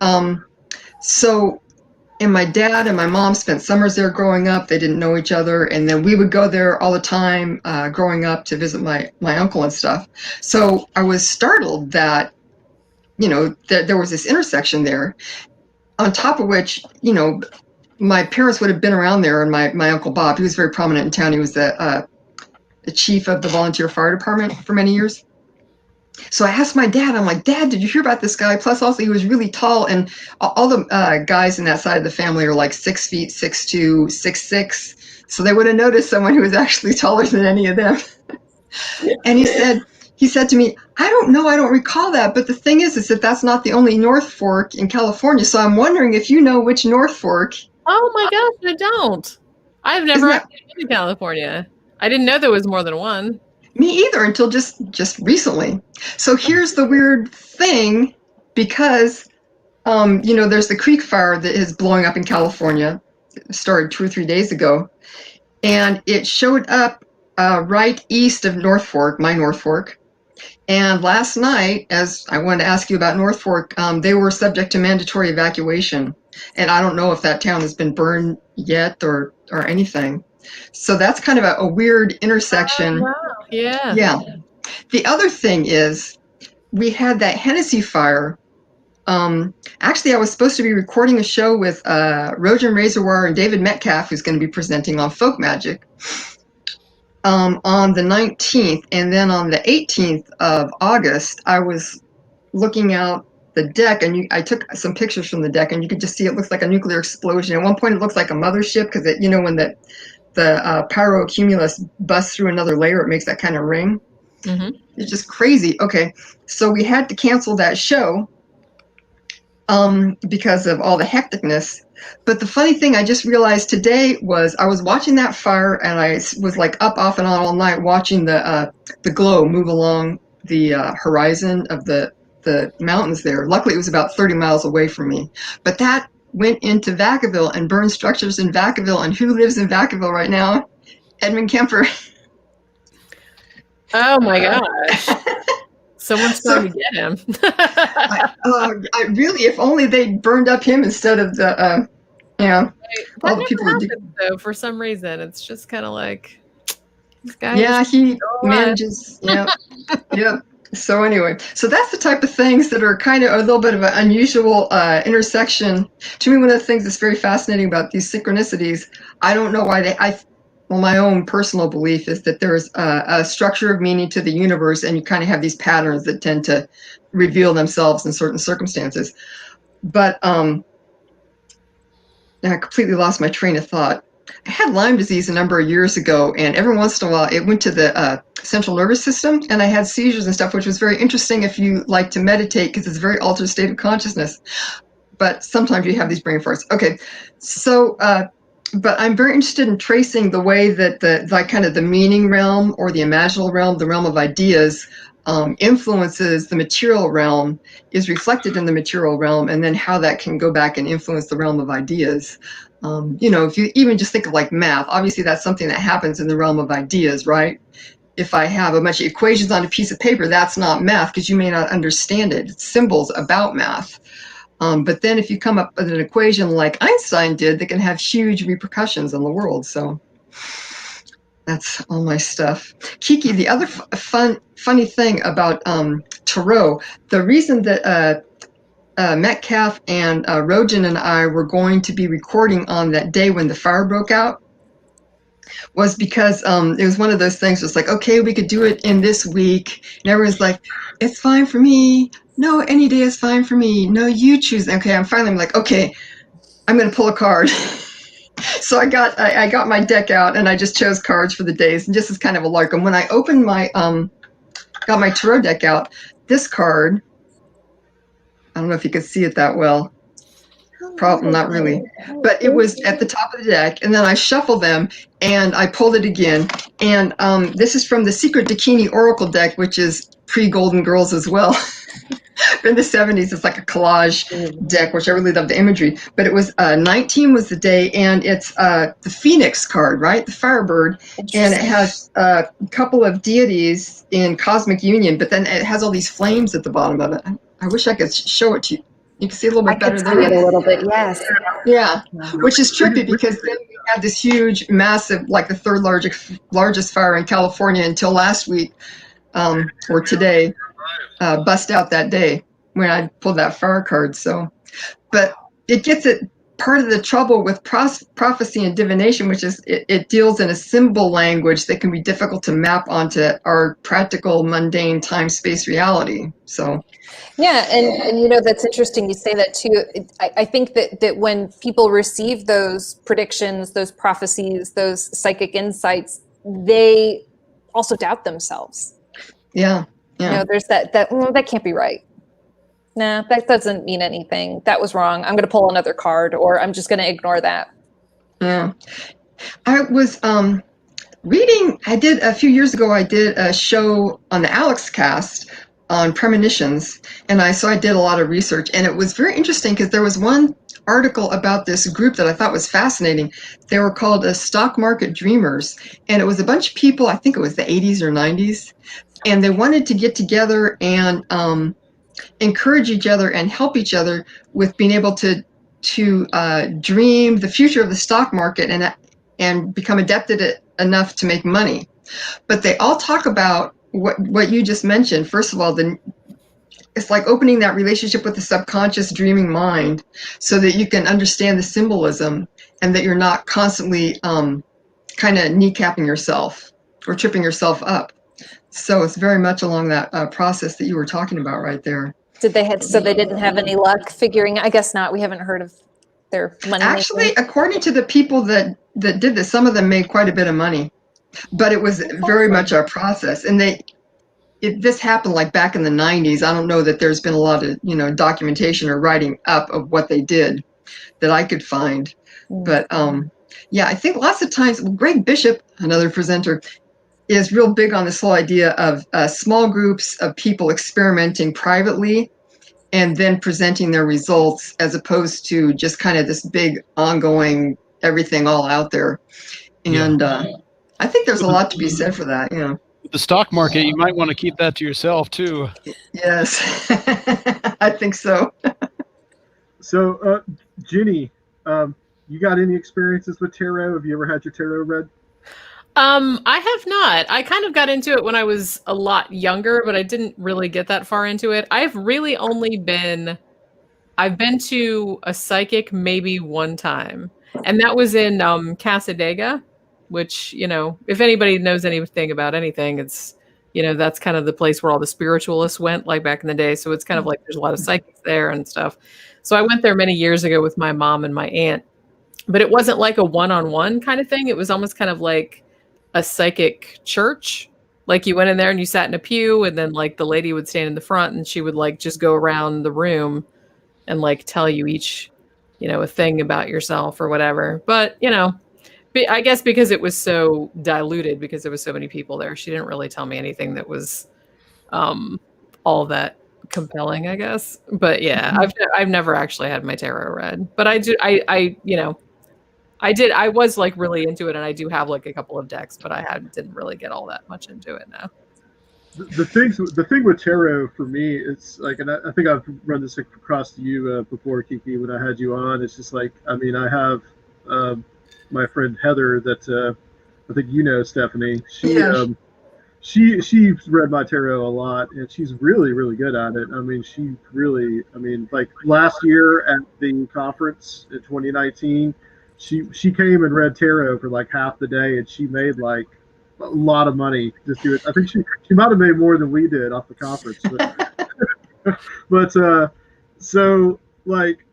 Speaker 5: and my dad and my mom spent summers there growing up. They didn't know each other. And then we would go there all the time growing up to visit my uncle and stuff. So I was startled that, there was this intersection there, on top of which, my parents would have been around there, and my Uncle Bob, he was very prominent in town. He was the chief of the volunteer fire department for many years. So I asked my dad, I'm like, Dad, did you hear about this guy? Plus also he was really tall, and all the guys in that side of the family are like 6 feet, 6'2", 6'6". So they would have noticed someone who was actually taller than any of them. And he said to me, I don't know, I don't recall that. But the thing is that that's not the only North Fork in California. So I'm wondering if you know which North Fork.
Speaker 3: Oh my gosh, I don't. I've never actually been to California. I didn't know there was more than one.
Speaker 5: Me either, until just recently. So here's the weird thing, because there's the Creek Fire that is blowing up in California. It started 2 or 3 days ago, and it showed up right east of North Fork, my North Fork. And last night, as I wanted to ask you about North Fork, they were subject to mandatory evacuation. And I don't know if that town has been burned yet or anything. So that's kind of a weird intersection.
Speaker 3: Oh, wow. Yeah.
Speaker 5: Yeah. The other thing is, we had that Hennessy fire Actually, I was supposed to be recording a show with Rojan Razorwire and David Metcalf, who's going to be presenting on folk magic on the 19th. And then on the 18th of August, I was looking out the deck, and I took some pictures from the deck, and you could just see it looks like a nuclear explosion. At one point, it looks like a mothership because, when the pyroacumulus busts through another layer, it makes that kind of ring.
Speaker 3: Mm-hmm.
Speaker 5: It's just crazy. Okay, so we had to cancel that show because of all the hecticness. But the funny thing I just realized today was I was watching that fire, and I was like up, off, and on all night watching the glow move along the horizon of the mountains there. Luckily, it was about 30 miles away from me. But that went into Vacaville and burned structures in Vacaville. And who lives in Vacaville right now? Edmund Kemper.
Speaker 3: Oh my gosh. Someone's trying to get him.
Speaker 5: I really, if only they burned up him instead of the, all the people who do.
Speaker 3: Though, for some reason, it's just kind of like, this guy.
Speaker 5: Yeah, he manages. Yeah. Yep. So anyway, so that's the type of things that are kind of a little bit of an unusual intersection. To me, one of the things that's very fascinating about these synchronicities, I don't know why my own personal belief is that there's a structure of meaning to the universe, and you kind of have these patterns that tend to reveal themselves in certain circumstances. But I completely lost my train of thought. I had Lyme disease a number of years ago, and every once in a while it went to the central nervous system, and I had seizures and stuff, which was very interesting if you like to meditate, because it's a very altered state of consciousness. But sometimes you have these brain farts. Okay, so but I'm very interested in tracing the way that the meaning realm or the imaginal realm, the realm of ideas, influences the material realm, is reflected in the material realm, and then how that can go back and influence the realm of ideas. If you even just think of like math, obviously that's something that happens in the realm of ideas, right? If I have a bunch of equations on a piece of paper, that's not math because you may not understand it. It's symbols about math. But then if you come up with an equation like Einstein did, that can have huge repercussions on the world. So that's all my stuff. Kiki, the other funny thing about Tarot, the reason that Metcalf and Rojan and I were going to be recording on that day when the fire broke out was because it was one of those things. It's like, okay, we could do it in this week, and everyone's like, it's fine for me. No, any day is fine for me. No, you choose. Okay, I'm like, okay, I'm going to pull a card. So I got my deck out, and I just chose cards for the days, and just as kind of a lark. And when I opened my got my tarot deck out, this card, I don't know if you could see it that well. Probably not really, but it was at the top of the deck, and then I shuffled them and I pulled it again. And this is from the Secret Dakini Oracle deck, which is pre-Golden Girls as well. In the 70s, it's like a collage deck, which I really love the imagery. But it was 19 was the day, and it's the Phoenix card, right? The Firebird, and it has a couple of deities in cosmic union, but then it has all these flames at the bottom of it. I wish I could show it to you. You can see a little bit better
Speaker 4: there. A little bit, yes.
Speaker 5: Yeah, which is trippy because then we had this huge, massive, like the third largest fire in California until last week, or today, bust out that day when I pulled that fire card. So, but it gets at part of the trouble with prophecy and divination, which is it deals in a symbol language that can be difficult to map onto our practical, mundane time-space reality. So.
Speaker 4: Yeah, and that's interesting you say that too. I think that when people receive those predictions, those prophecies, those psychic insights, they also doubt themselves.
Speaker 5: Yeah.
Speaker 4: There's that can't be right. Nah, that doesn't mean anything. That was wrong. I'm going to pull another card, or I'm just going to ignore that.
Speaker 5: Yeah. I was reading, a few years ago, I did a show on the Alex Cast on premonitions, and I did a lot of research, and it was very interesting because there was one article about this group that I thought was fascinating. They were called Stock Market Dreamers, and it was a bunch of people, I think it was the 80s or 90s, and they wanted to get together and encourage each other and help each other with being able to dream the future of the stock market and become adept at it enough to make money. But they all talk about what you just mentioned. First of all, it's like opening that relationship with the subconscious dreaming mind so that you can understand the symbolism and that you're not constantly kind of kneecapping yourself or tripping yourself up. So it's very much along that process that you were talking about right there.
Speaker 4: So they didn't have any luck figuring, I guess not. We haven't heard of their money.
Speaker 5: Actually, according to the people that did this, some of them made quite a bit of money, but it was very much a process. And this happened like back in the 90s. I don't know that there's been a lot of, documentation or writing up of what they did that I could find. But yeah, I think lots of times, Greg Bishop, another presenter, is real big on this whole idea of small groups of people experimenting privately and then presenting their results, as opposed to just kind of this big ongoing everything all out there. And I think there's a lot to be said for that.
Speaker 2: The stock market, you might want to keep that to yourself too.
Speaker 5: Yes, I think so.
Speaker 1: So, Ginny, you got any experiences with tarot? Have you ever had your tarot read?
Speaker 3: I have not. I kind of got into it when I was a lot younger, but I didn't really get that far into it. I've really only I've been to a psychic maybe one time, and that was in Cassadaga, which, if anybody knows anything about anything, it's, that's kind of the place where all the spiritualists went, like back in the day. So it's kind of like there's a lot of psychics there and stuff. So I went there many years ago with my mom and my aunt, but it wasn't like a one-on-one kind of thing. It was almost kind of like a psychic church. Like you went in there and you sat in a pew, and then like the lady would stand in the front and she would like just go around the room and like tell you each, a thing about yourself or whatever. But, I guess because it was so diluted, because there was so many people there, she didn't really tell me anything that was all that compelling, I guess. But yeah, I've never actually had my tarot read, but I do. I was like really into it, and I do have like a couple of decks, but I didn't really get all that much into it now.
Speaker 1: The thing with tarot for me, it's like, and I think I've run this across to you before, Kiki, when I had you on. It's just like, I mean, I have my friend Heather that I think Stephanie. She's read my tarot a lot, and she's really, really good at it. I mean, like last year at the conference in 2019, she came and read tarot for like half the day, and she made like a lot of money just do it. I think she might have made more than we did off the conference. But so like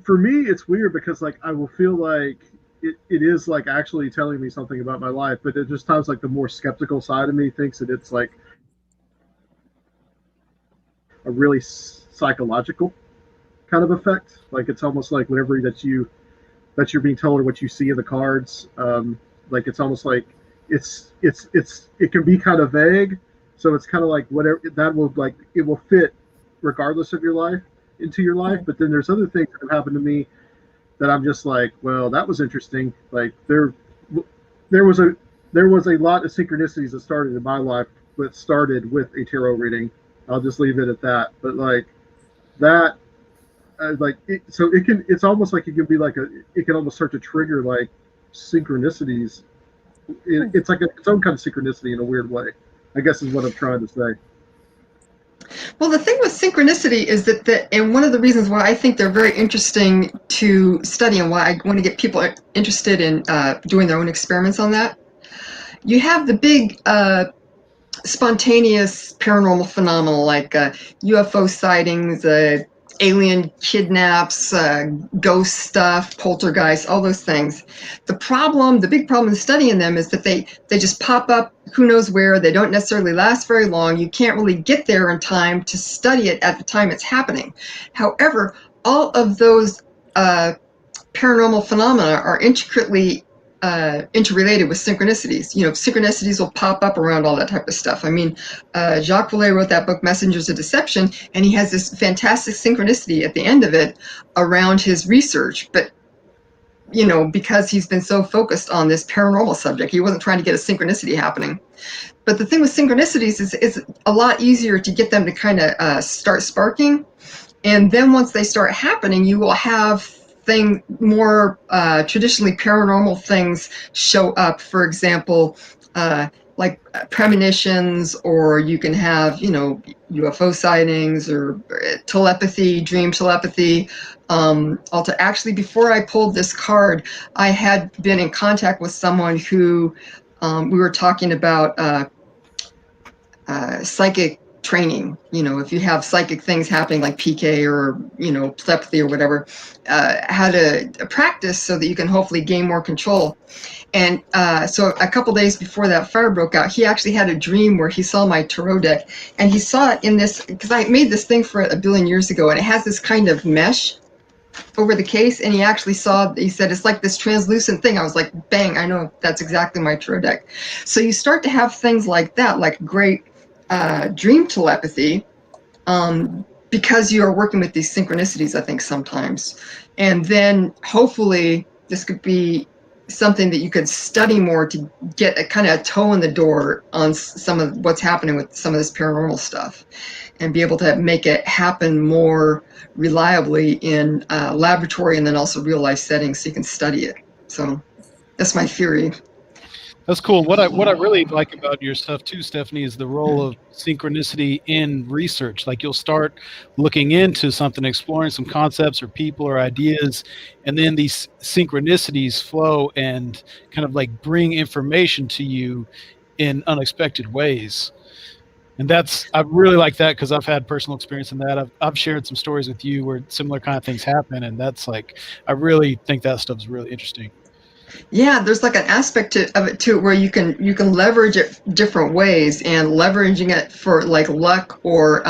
Speaker 1: for me, it's weird because like I will feel like it is like actually telling me something about my life, but it just times like the more skeptical side of me thinks that it's like a really psychological kind of effect. Like it's almost like whenever that you're being told or what you see in the cards, like it's almost like it can be kind of vague. So it's kind of like whatever that will like, it will fit regardless of your life into your life. But then there's other things that have happened to me that I'm just like, well, that was interesting. Like there was a lot of synchronicities that started in my life, but started with a tarot reading. I'll just leave it at that. But like that, it's almost like it can be like it can almost start to trigger like synchronicities. It's like its own kind of synchronicity in a weird way, I guess is what I'm trying to say.
Speaker 5: Well, the thing with synchronicity is and one of the reasons why I think they're very interesting to study and why I want to get people interested in doing their own experiments on that, you have the big spontaneous paranormal phenomena like UFO sightings, alien kidnaps, ghost stuff, poltergeist, all those things. The big problem in studying them is that they just pop up who knows where. They don't necessarily last very long. You can't really get there in time to study it at the time it's happening. However, all of those paranormal phenomena are intricately interrelated with synchronicities. Synchronicities will pop up around all that type of stuff. I mean, Jacques Vallée wrote that book, Messengers of Deception, and he has this fantastic synchronicity at the end of it around his research. But, because he's been so focused on this paranormal subject, he wasn't trying to get a synchronicity happening. But the thing with synchronicities is it's a lot easier to get them to kind of start sparking. And then once they start happening, you will have more traditionally paranormal things show up. For example, like premonitions, or you can have, UFO sightings or telepathy, dream telepathy. Actually, before I pulled this card, I had been in contact with someone who we were talking about psychic training. If you have psychic things happening like PK or, telepathy or whatever, how to practice so that you can hopefully gain more control. And so a couple days before that fire broke out, he actually had a dream where he saw my tarot deck, and he saw it in this, because I made this thing for it 1 billion years ago, and it has this kind of mesh over the case, and he said, it's like this translucent thing. I was like, bang, I know that's exactly my tarot deck. So you start to have things like that, like great dream telepathy, because you are working with these synchronicities, I think, sometimes. And then hopefully this could be something that you could study more to get a kind of a toe in the door on some of what's happening with some of this paranormal stuff, and be able to make it happen more reliably in laboratory and then also real life settings, so you can study it. So that's my theory.
Speaker 2: That's cool. What I really like about your stuff too, Stephanie, is the role of synchronicity in research. Like, you'll start looking into something, exploring some concepts or people or ideas, and then these synchronicities flow and kind of like bring information to you in unexpected ways. And I really like that, because I've had personal experience in that. I've shared some stories with you where similar kind of things happen, and that's like, I really think that stuff is really interesting.
Speaker 5: Yeah, there's like an aspect of it too, where you can leverage it different ways, and leveraging it for like luck or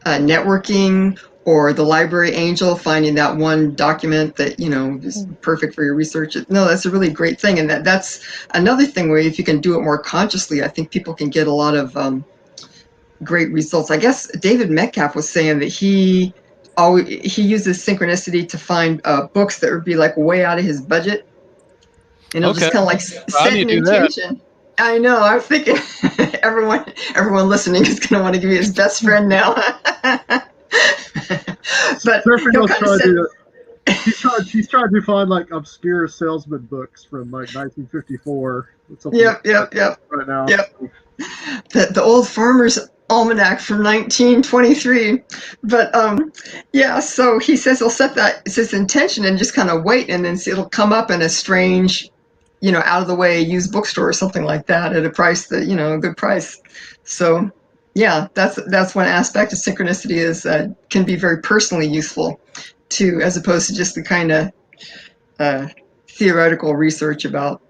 Speaker 5: networking, or the library angel finding that one document that is perfect for your research. No, that's a really great thing, and that's another thing where if you can do it more consciously, I think people can get a lot of great results. I guess David Metcalf was saying that he uses synchronicity to find books that would be like way out of his budget. And it'll just kind of like set an intention. I know. I'm thinking everyone listening is going to want to give me his best friend now. But
Speaker 1: she's trying to find like obscure salesman books from like 1954.
Speaker 5: Yep.
Speaker 1: Right now.
Speaker 5: Yep. The old Farmer's Almanac from 1923. But yeah, so he says he'll set that, it's his intention, and just kind of wait, and then it'll come up in a strange, out of the way used bookstore or something like that at a price that, a good price. So yeah, that's one aspect of synchronicity, is can be very personally useful too, as opposed to just the kind of theoretical research about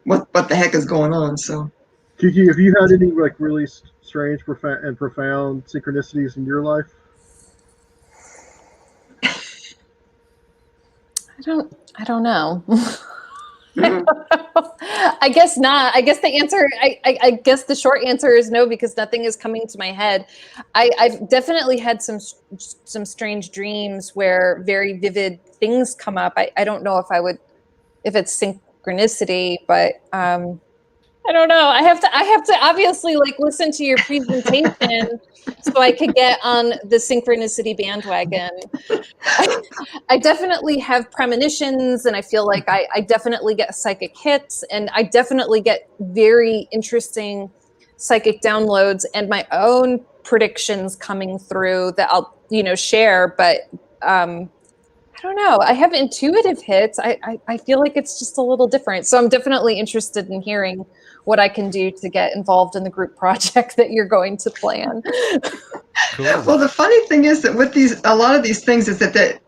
Speaker 5: what the heck is going on. So
Speaker 1: Kiki, have you had any like really strange and profound synchronicities in your life?
Speaker 4: I don't know. I guess not. I guess the answer, I guess the short answer is no, because nothing is coming to my head. I've definitely had some strange dreams where very vivid things come up. I don't know if it's synchronicity, but I don't know. I have to obviously like listen to your presentation so I could get on the synchronicity bandwagon. I definitely have premonitions, and I feel like I definitely get psychic hits, and I definitely get very interesting psychic downloads and my own predictions coming through that I'll, share. But I don't know. I have intuitive hits. I feel like it's just a little different. So I'm definitely interested in hearing what I can do to get involved in the group project that you're going to plan.
Speaker 2: Cool.
Speaker 5: Well, the funny thing is that with a lot of these things is that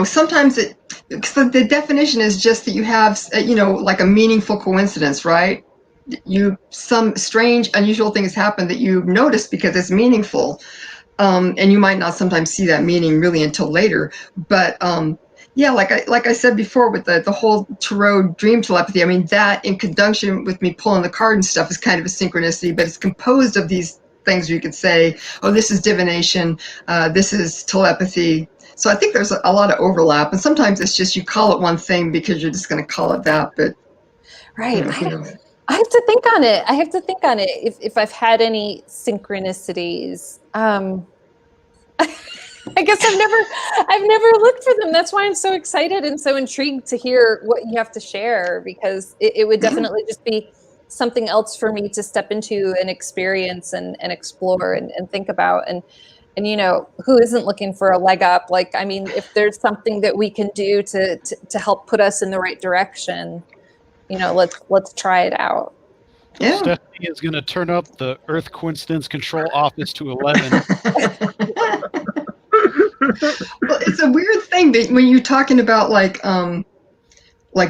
Speaker 5: sometimes the definition is just that you have, like a meaningful coincidence, right? Some strange, unusual things happen that you notice because it's meaningful. And you might not sometimes see that meaning really until later. But yeah, like I said before, with the whole tarot dream telepathy, I mean, that in conjunction with me pulling the card and stuff is kind of a synchronicity, but it's composed of these things where you could say, oh, this is divination, this is telepathy. So I think there's a lot of overlap, and sometimes it's just you call it one thing because you're just going to call it that. But
Speaker 4: right. I have to think on it. If I've had any synchronicities. I guess I've never looked for them. That's why I'm so excited and so intrigued to hear what you have to share, because it would definitely just be something else for me to step into and experience and explore and think about. And who isn't looking for a leg up? Like, I mean, if there's something that we can do to help put us in the right direction, let's try it out.
Speaker 5: Yeah.
Speaker 2: Stephanie is going to turn up the Earth Coincidence Control Office to 11.
Speaker 5: Well, it's a weird thing that when you're talking about like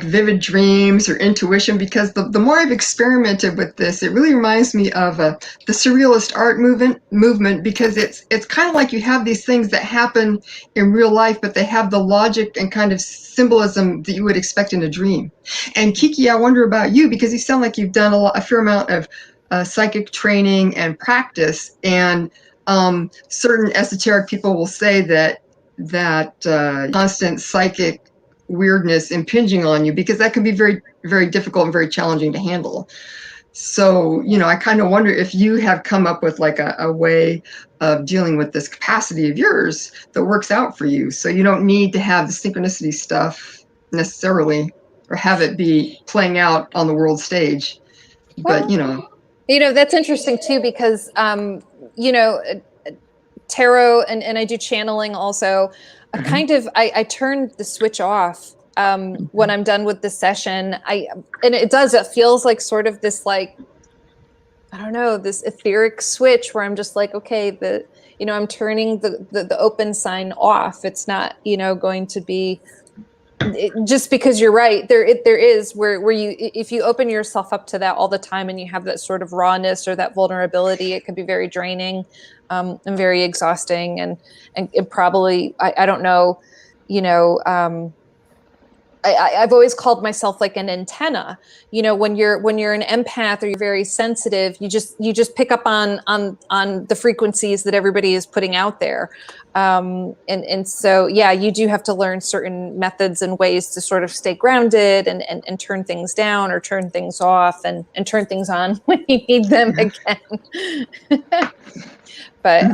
Speaker 5: vivid dreams or intuition, because the more I've experimented with this, it really reminds me of the surrealist art movement, because it's kind of like you have these things that happen in real life, but they have the logic and kind of symbolism that you would expect in a dream. And Kiki, I wonder about you, because you sound like you've done a fair amount of psychic training and practice, and certain esoteric people will say that constant psychic weirdness impinging on you, because that can be very, very difficult and very challenging to handle. So, I kind of wonder if you have come up with like a way of dealing with this capacity of yours that works out for you. So you don't need to have the synchronicity stuff necessarily, or have it be playing out on the world stage. But,
Speaker 4: that's interesting too, because, tarot and I do channeling also. Kind of, I turn the switch off when I'm done with the session. It feels like sort of this, like, I don't know, this etheric switch where I'm just like, okay, I'm turning the open sign off. It's not, going to be just because you're right. There is where you, if you open yourself up to that all the time and you have that sort of rawness or that vulnerability, it can be very draining. And very exhausting, and probably I don't know, I've always called myself like an antenna. When you're an empath or you're very sensitive, you just pick up on the frequencies that everybody is putting out there, and so you do have to learn certain methods and ways to sort of stay grounded and turn things down or turn things off and turn things on when you need them again. But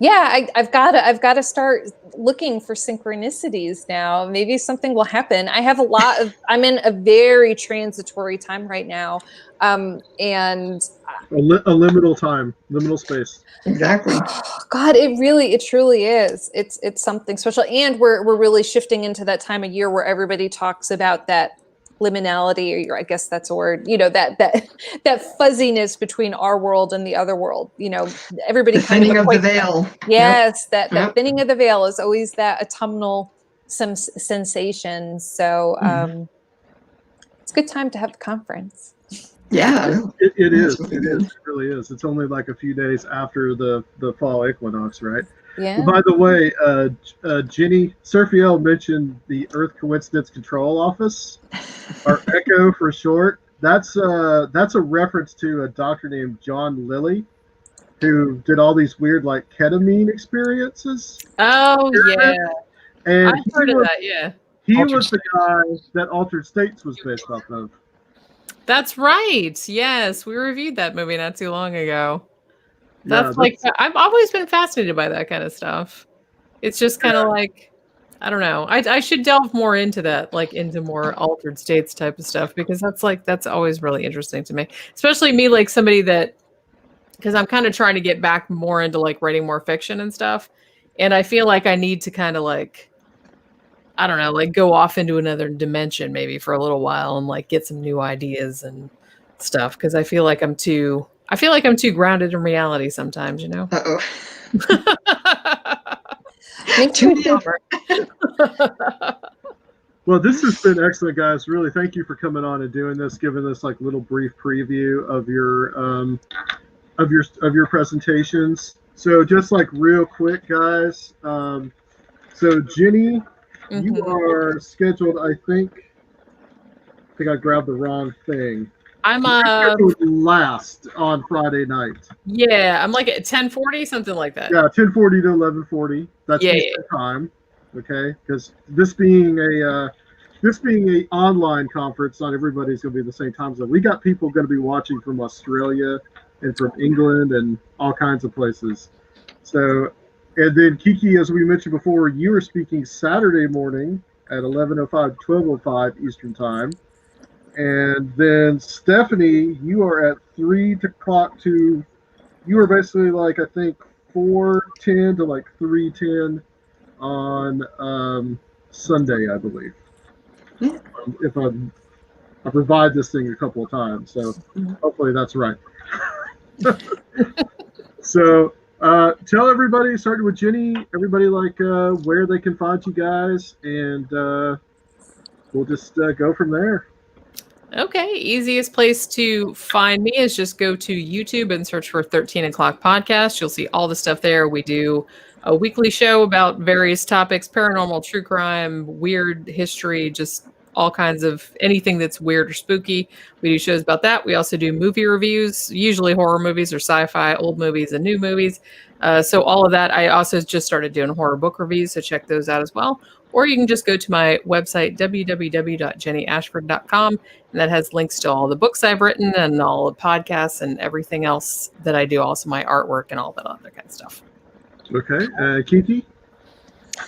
Speaker 4: I've got to start looking for synchronicities now. Maybe something will happen. I'm in a very transitory time right now, and
Speaker 1: a liminal space.
Speaker 5: Exactly.
Speaker 4: God, it truly is. It's something special, and we're really shifting into that time of year where everybody talks about that liminality, or I guess that's a word, that fuzziness between our world and the other world, everybody
Speaker 5: the thinning of the veil.
Speaker 4: Yes, yep. that thinning of the veil is always that autumnal sensation. So it's a good time to have the conference.
Speaker 5: Yeah,
Speaker 1: it is. It really is. It's only like a few days after the fall equinox, right?
Speaker 4: Yeah.
Speaker 1: By the way, Jenny Surfiel mentioned the Earth Coincidence Control Office, or ECHO for short. That's a reference to a doctor named John Lilly, who did all these weird like ketamine experiences.
Speaker 3: Oh yeah,
Speaker 1: and
Speaker 3: I've heard of that. Yeah,
Speaker 1: he was the guy that Altered States was based off of.
Speaker 3: That's right. Yes, we reviewed that movie not too long ago. That's I've always been fascinated by that kind of stuff. It's just kind of like, I don't know. I should delve more into that, like into more altered states type of stuff, because that's always really interesting to me. Especially me, like somebody that, because I'm kind of trying to get back more into like writing more fiction and stuff. And I feel like I need to kind of like, I don't know, like go off into another dimension maybe for a little while and like get some new ideas and stuff. Because I feel like I'm too grounded in reality sometimes,
Speaker 5: Uh-oh.
Speaker 1: Well, this has been excellent, guys. Really, thank you for coming on and doing this, giving us like little brief preview of your presentations. So just like real quick, guys. So Jenny, you are scheduled. I think I grabbed the wrong thing.
Speaker 3: I'm
Speaker 1: last on Friday night.
Speaker 3: Yeah, I'm like at 10:40, something like that.
Speaker 1: Yeah, 10:40 to 11:40. That's Eastern time. Okay, because this being a online conference, not everybody's going to be the same time zone. We got people going to be watching from Australia and from England and all kinds of places. So, and then Kiki, as we mentioned before, you were speaking Saturday morning at 11:05, 12:05 Eastern time. And then Stephanie, you are at 3 o'clock to, you are basically like, I think 4:10 to like 3:10 on Sunday, I believe.
Speaker 5: Yeah.
Speaker 1: If I've revised this thing a couple of times, so hopefully that's right. So tell everybody, starting with Jenny, everybody like where they can find you guys, and we'll just go from there.
Speaker 3: Okay, easiest place to find me is just go to YouTube and search for 13 O'Clock Podcast. You'll see all the stuff there. We do a weekly show about various topics, paranormal, true crime, weird history, just all kinds of anything that's weird or spooky. We do shows about that. We also do movie reviews, usually horror movies or sci-fi, old movies and new movies. So all of that. I also just started doing horror book reviews, so check those out as well. Or you can just go to my website, www.jennyashford.com, and that has links to all the books I've written and all the podcasts and everything else that I do, also my artwork and all that other kind of stuff.
Speaker 1: Okay, Kiki?
Speaker 4: I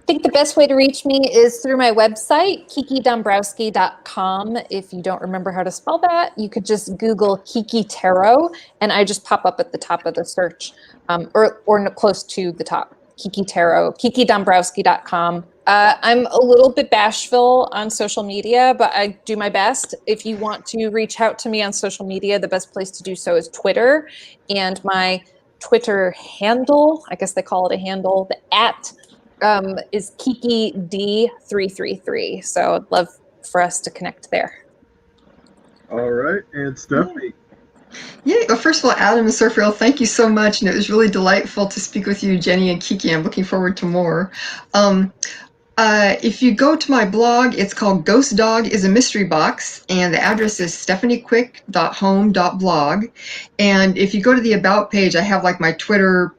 Speaker 4: think the best way to reach me is through my website, kikidombrowski.com. If you don't remember how to spell that, you could just Google Kiki Tarot, and I just pop up at the top of the search, or close to the top. Kiki Tarot, kikidombrowski.com. I'm a little bit bashful on social media, but I do my best. If you want to reach out to me on social media, the best place to do so is Twitter. And my Twitter handle, I guess they call it a handle, the @ is KikiD333. So I'd love for us to connect there.
Speaker 1: All right, and Stephanie?
Speaker 5: Yeah, well, first of all, Adam and Surfriel, thank you so much. And it was really delightful to speak with you, Jenny and Kiki. I'm looking forward to more. If you go to my blog, it's called Ghost Dog is a Mystery Box, and the address is stephaniequick.home.blog. And if you go to the About page, I have like my Twitter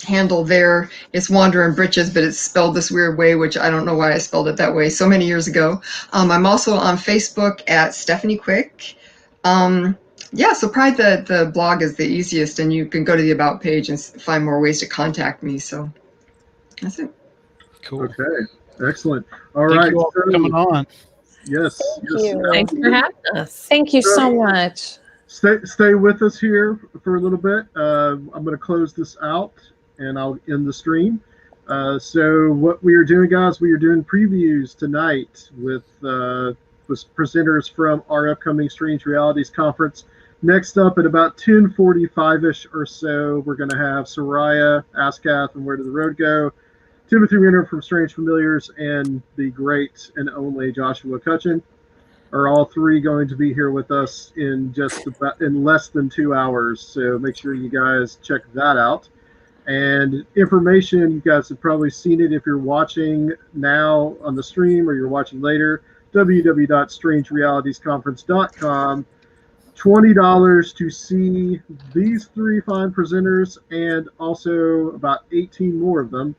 Speaker 5: handle there. It's Wander and Britches, but it's spelled this weird way, which I don't know why I spelled it that way so many years ago. I'm also on Facebook at Stephanie Quick. Yeah, so probably the blog is the easiest, and you can go to the About page and find more ways to contact me. So that's it.
Speaker 2: Cool.
Speaker 1: Okay, excellent. All
Speaker 2: Thank
Speaker 1: right,
Speaker 2: you all for coming on.
Speaker 1: Yes.
Speaker 4: Thank
Speaker 1: yes.
Speaker 4: you.
Speaker 3: Thanks for having us.
Speaker 4: Thank you so much.
Speaker 1: Stay with us here for a little bit. I'm going to close this out, and I'll end the stream. So what we are doing, guys, we are doing previews tonight with presenters from our upcoming Strange Realities Conference. Next up at about 10:45-ish or so, we're going to have Soraya Askath and Where Did the Road Go? Timothy Renner from Strange Familiars, and the great and only Joshua Cutchin are all three going to be here with us in less than 2 hours. So make sure you guys check that out. And information, you guys have probably seen it if you're watching now on the stream or you're watching later, www.strangerealitiesconference.com. $20 to see these three fine presenters and also about 18 more of them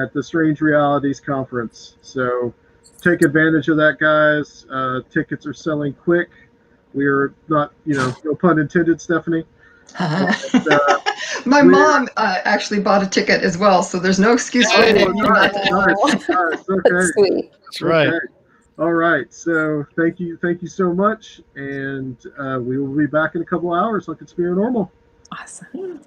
Speaker 1: at the Strange Realities Conference. So take advantage of that, guys. Tickets are selling quick. We're not, no pun intended, Stephanie.
Speaker 5: My mom actually bought a ticket as well, so there's no excuse for it.
Speaker 1: Nice. Okay.
Speaker 4: That's sweet.
Speaker 2: That's right.
Speaker 1: Okay. All right. So thank you so much, and we will be back in a couple hours like it's being normal.
Speaker 4: Awesome.